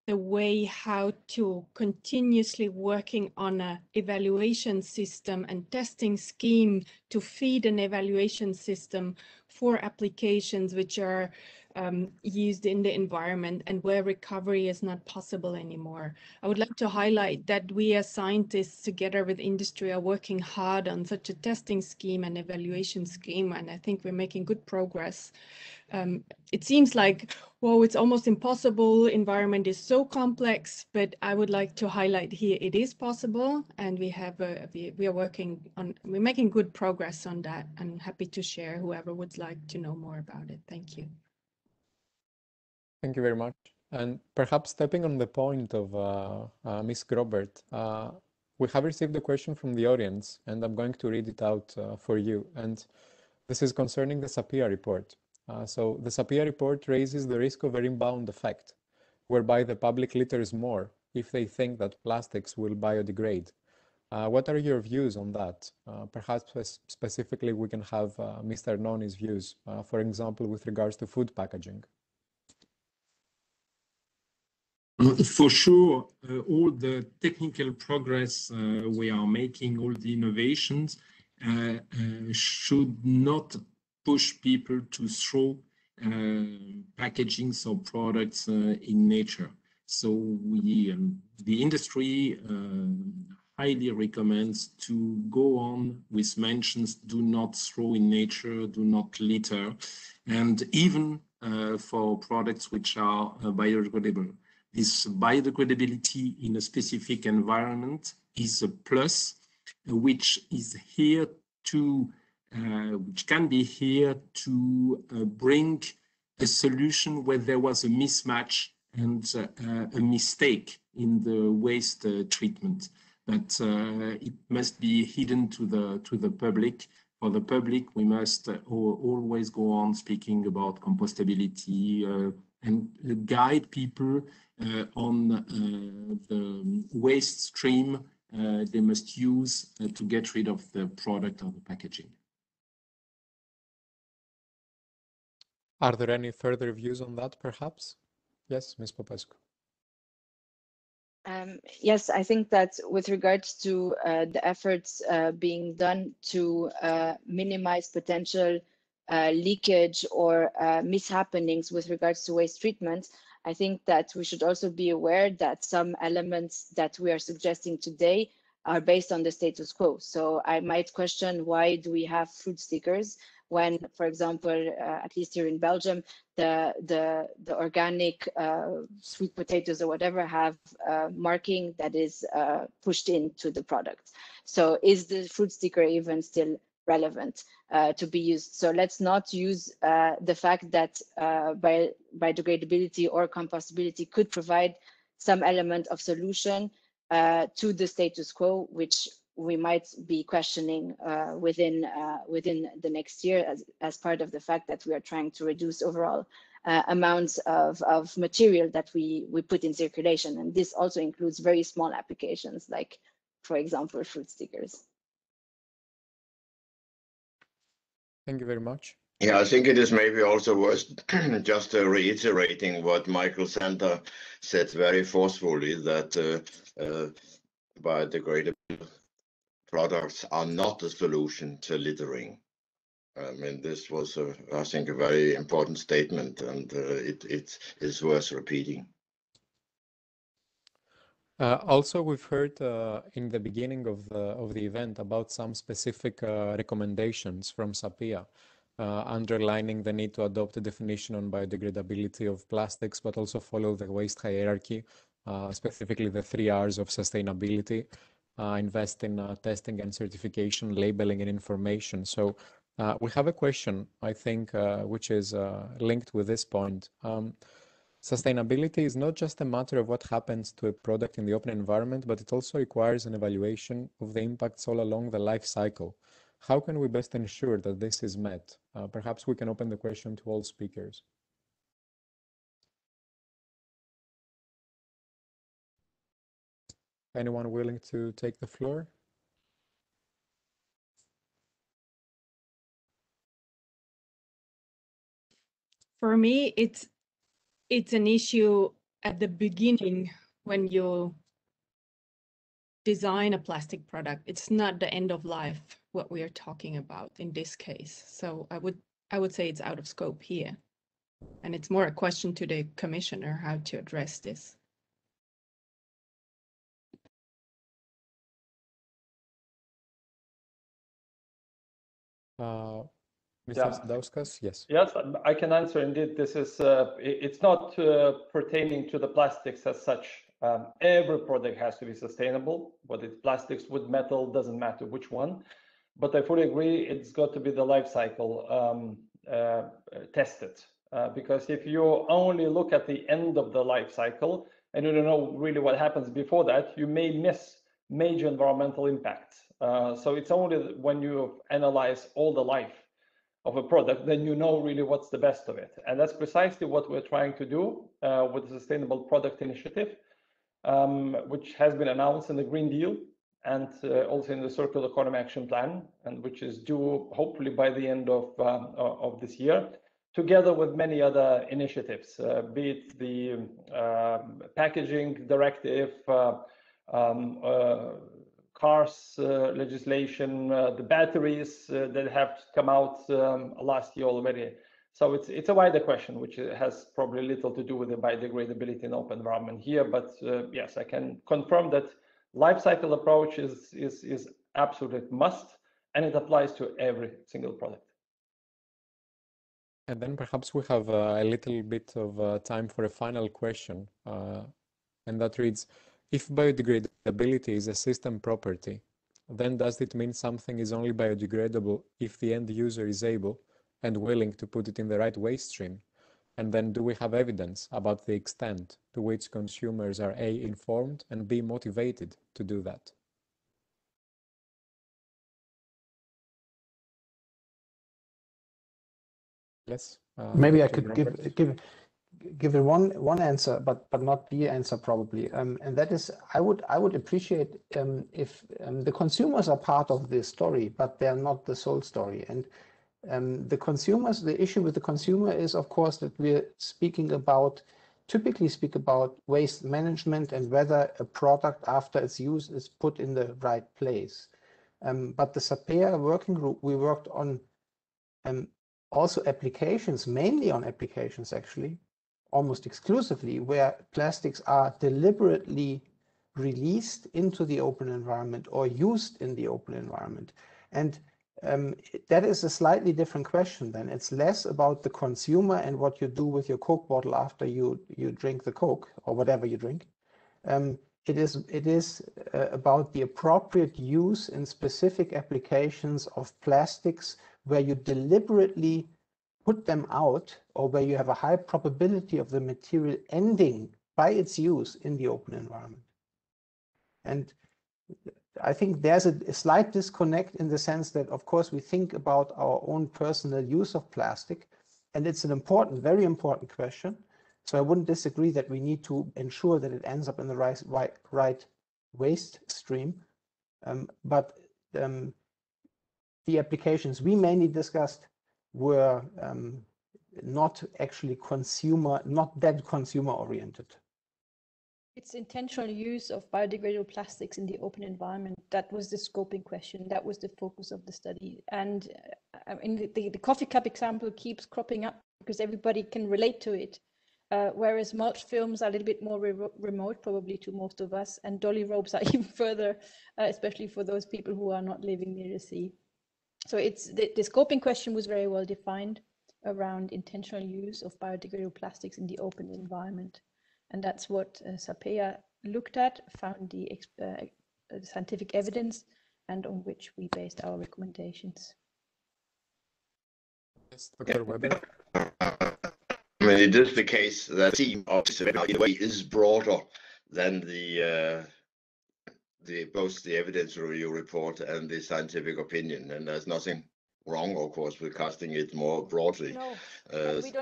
way how to continuously working on an evaluation system and testing scheme to feed an evaluation system for applications which are used in the environment and where recovery is not possible anymore. I would like to highlight that we as scientists together with industry are working hard on such a testing scheme and evaluation scheme, and I think we're making good progress. It seems like, whoa, it's almost impossible. Environment is so complex, but I would like to highlight here it is possible, and we are working on, we're making good progress on that. I'm happy to share whoever would like to know more about it. Thank you. Thank you very much. And perhaps stepping on the point of Ms. Grobert, we have received a question from the audience, and I'm going to read it out for you. And this is concerning the SAPIA report. So the SAPIA report raises the risk of a rebound effect, whereby the public litters more if they think that plastics will biodegrade. What are your views on that? Perhaps specifically we can have Mr. Noni's views, for example, with regards to food packaging. For sure, all the technical progress we are making, all the innovations should not push people to throw packagings or products in nature. So the industry highly recommends to go on with mentions: do not throw in nature, do not litter, and even for products which are biodegradable. This biodegradability in a specific environment is a plus, which is here to which can be here to bring a solution where there was a mismatch and a mistake in the waste treatment. But it must be hidden to the public. For the public, we must always go on speaking about compostability and guide people on the waste stream they must use to get rid of the product or the packaging. Are there any further views on that, perhaps? Yes, Ms. Popescu. Yes, I think that with regards to the efforts being done to minimize potential leakage or mishappenings with regards to waste treatment, I think that we should also be aware that some elements that we are suggesting today are based on the status quo. So I might question, why do we have food stickers when, for example, at least here in Belgium, the organic sweet potatoes or whatever have marking that is pushed into the product. So is the food sticker even still relevant? to be used. So let's not use the fact that biodegradability or compostability could provide some element of solution to the status quo, which we might be questioning within the next year as part of the fact that we are trying to reduce overall amounts of material that we put in circulation. And this also includes very small applications, like, for example, fruit stickers. Thank you very much. Yeah, I think it is maybe also worth just reiterating what Michael Sander said very forcefully, that biodegradable products are not a solution to littering. I mean, this was, I think, a very important statement, and it is worth repeating. Also, we've heard in the beginning of the event about some specific recommendations from SAPEA, underlining the need to adopt a definition on biodegradability of plastics, but also follow the waste hierarchy, specifically the 3 R's of sustainability, invest in testing and certification, labeling and information. So we have a question, I think, which is linked with this point. Sustainability is not just a matter of what happens to a product in the open environment, but it also requires an evaluation of the impacts all along the life cycle. How can we best ensure that this is met? Perhaps we can open the question to all speakers. Anyone willing to take the floor? For me, it's an issue at the beginning when you design a plastic product. It's not the end of life what we are talking about in this case. So I would say it's out of scope here. And it's more a question to the commissioner how to address this. Mr. Sadauskas, yes. Yes, I can answer. Indeed, this is it's not pertaining to the plastics as such. Every product has to be sustainable, whether it's plastics, wood, metal, doesn't matter which one. But I fully agree, it's got to be the life cycle tested. Because if you only look at the end of the life cycle and you don't know really what happens before that, you may miss major environmental impacts. So it's only when you analyze all the life of a product, then you know really what's the best of it. And that's precisely what we're trying to do with the Sustainable Product Initiative, which has been announced in the Green Deal and also in the Circular Economy Action Plan, and which is due hopefully by the end of this year, together with many other initiatives, be it the packaging directive, cars legislation, the batteries that have come out last year already. So it's a wider question, which has probably little to do with the biodegradability in open environment here. But yes, I can confirm that life cycle approach is absolute must, and it applies to every single product. And then perhaps we have a little bit of time for a final question, and that reads, if biodegradability is a system property, then does it mean something is only biodegradable if the end user is able and willing to put it in the right waste stream? And then do we have evidence about the extent to which consumers are A, informed, and B, motivated to do that? Yes. Maybe I could give it one answer, but not the answer probably, and that is I would appreciate if the consumers are part of this story, but they're not the sole story. And the issue with the consumer is, of course, that we're typically speak about waste management and whether a product after its use is put in the right place. But the SAPEA working group, we worked on also applications, mainly on applications actually, almost exclusively, where plastics are deliberately released into the open environment or used in the open environment. And that is a slightly different question then. It's less about the consumer and what you do with your Coke bottle after you drink the Coke or whatever you drink. It is about the appropriate use in specific applications of plastics where you deliberately put them out, or where you have a high probability of the material ending by its use in the open environment. And I think there's a slight disconnect in the sense that, of course, we think about our own personal use of plastic, and it's an important, very important question. So I wouldn't disagree that we need to ensure that it ends up in the right waste stream. But the applications we mainly discussed were not actually not that consumer oriented. It's intentional use of biodegradable plastics in the open environment. That was the scoping question. That was the focus of the study. And I mean, the coffee cup example keeps cropping up because everybody can relate to it. Whereas mulch films are a little bit more remote, probably to most of us, and dolly ropes are even further, especially for those people who are not living near the sea. So it's the scoping question was very well defined around intentional use of biodegradable plastics in the open environment. And that's what SAPEA looked at, found the scientific evidence, and on which we based our recommendations. Yes, Dr. Weber. I mean, it is the case that the theme of this event in a way is broader than both the evidence review report and the scientific opinion, and there's nothing wrong, of course, with casting it more broadly. No,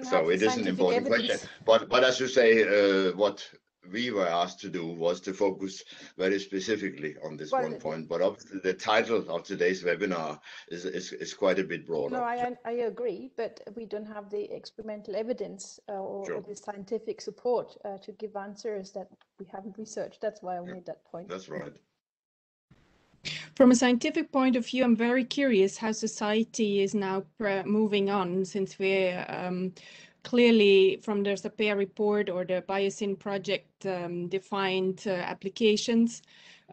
so it is an important question. But as you say, what we were asked to do was to focus very specifically on this one point. But obviously, the title of today's webinar is quite a bit broader. No, I agree, but we don't have the experimental evidence or the scientific support to give answers that we haven't researched. That's why I made that point. That's right. From a scientific point of view, I'm very curious how society is now moving on, since we're clearly from the SAPEA report or the Biosyn project defined applications,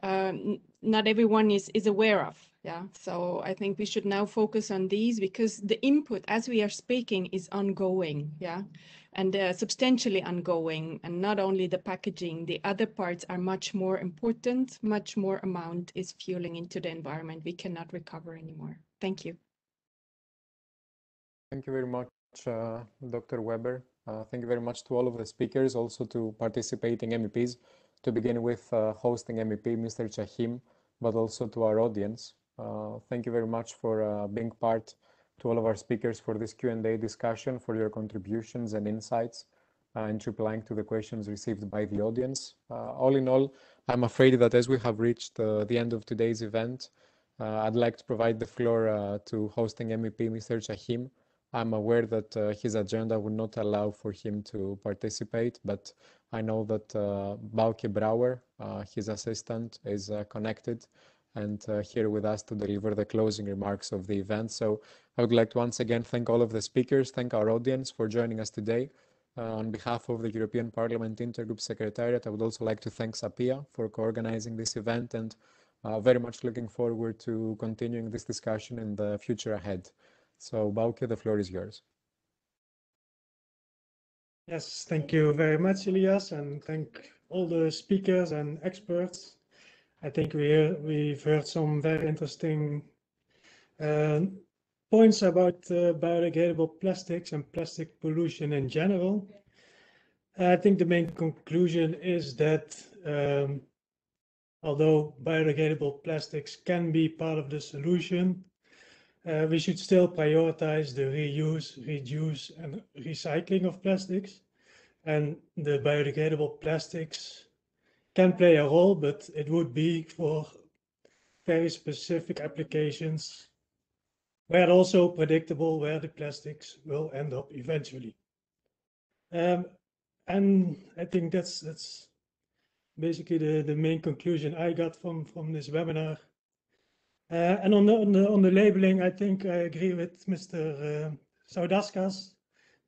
not everyone is aware of. Yeah, so I think we should now focus on these because the input as we are speaking is ongoing. Yeah, and substantially ongoing, and not only the packaging, the other parts are much more important, much more amount is fueling into the environment we cannot recover anymore. Thank you. Thank you very much, Dr. Weber. Thank you very much to all of the speakers, also to participating MEPs, to begin with hosting MEP Mr. Chahim, but also to our audience. Thank you very much for being part, to all of our speakers for this Q&A discussion, for your contributions and insights, and replying to the questions received by the audience. All in all, I'm afraid that as we have reached the end of today's event, I'd like to provide the floor to hosting MEP Mr. Chahim. I'm aware that his agenda would not allow for him to participate, but I know that Bauke Brouwer, his assistant, is connected and here with us to deliver the closing remarks of the event. So I would like to once again thank all of the speakers, thank our audience for joining us today. On behalf of the European Parliament Intergroup Secretariat, I would also like to thank SAPEA for co-organizing this event, and very much looking forward to continuing this discussion in the future ahead. So Bauke, the floor is yours. Yes, thank you very much, Elias, and thank all the speakers and experts. I think we've heard some very interesting points about biodegradable plastics and plastic pollution in general. I think the main conclusion is that although biodegradable plastics can be part of the solution, we should still prioritize the reuse, reduce, and recycling of plastics. And the biodegradable plastics can play a role, but it would be for very specific applications where also predictable where the plastics will end up eventually. And I think that's basically the main conclusion I got from this webinar. And on the labeling, I think I agree with Mr. Saudaskas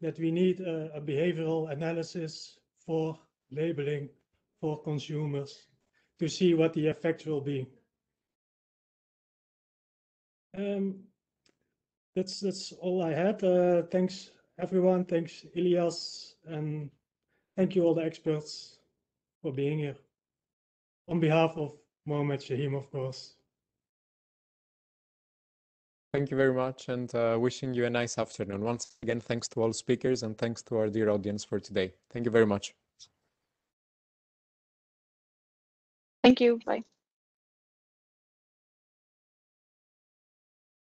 that we need a behavioral analysis for labeling for consumers to see what the effects will be. That's all I had. Thanks everyone. Thanks Elias, and thank you all the experts for being here. On behalf of Mohammed, Chahim, of course. Thank you very much, and wishing you a nice afternoon. Once again, thanks to all speakers and thanks to our dear audience for today. Thank you very much. Thank you. Bye.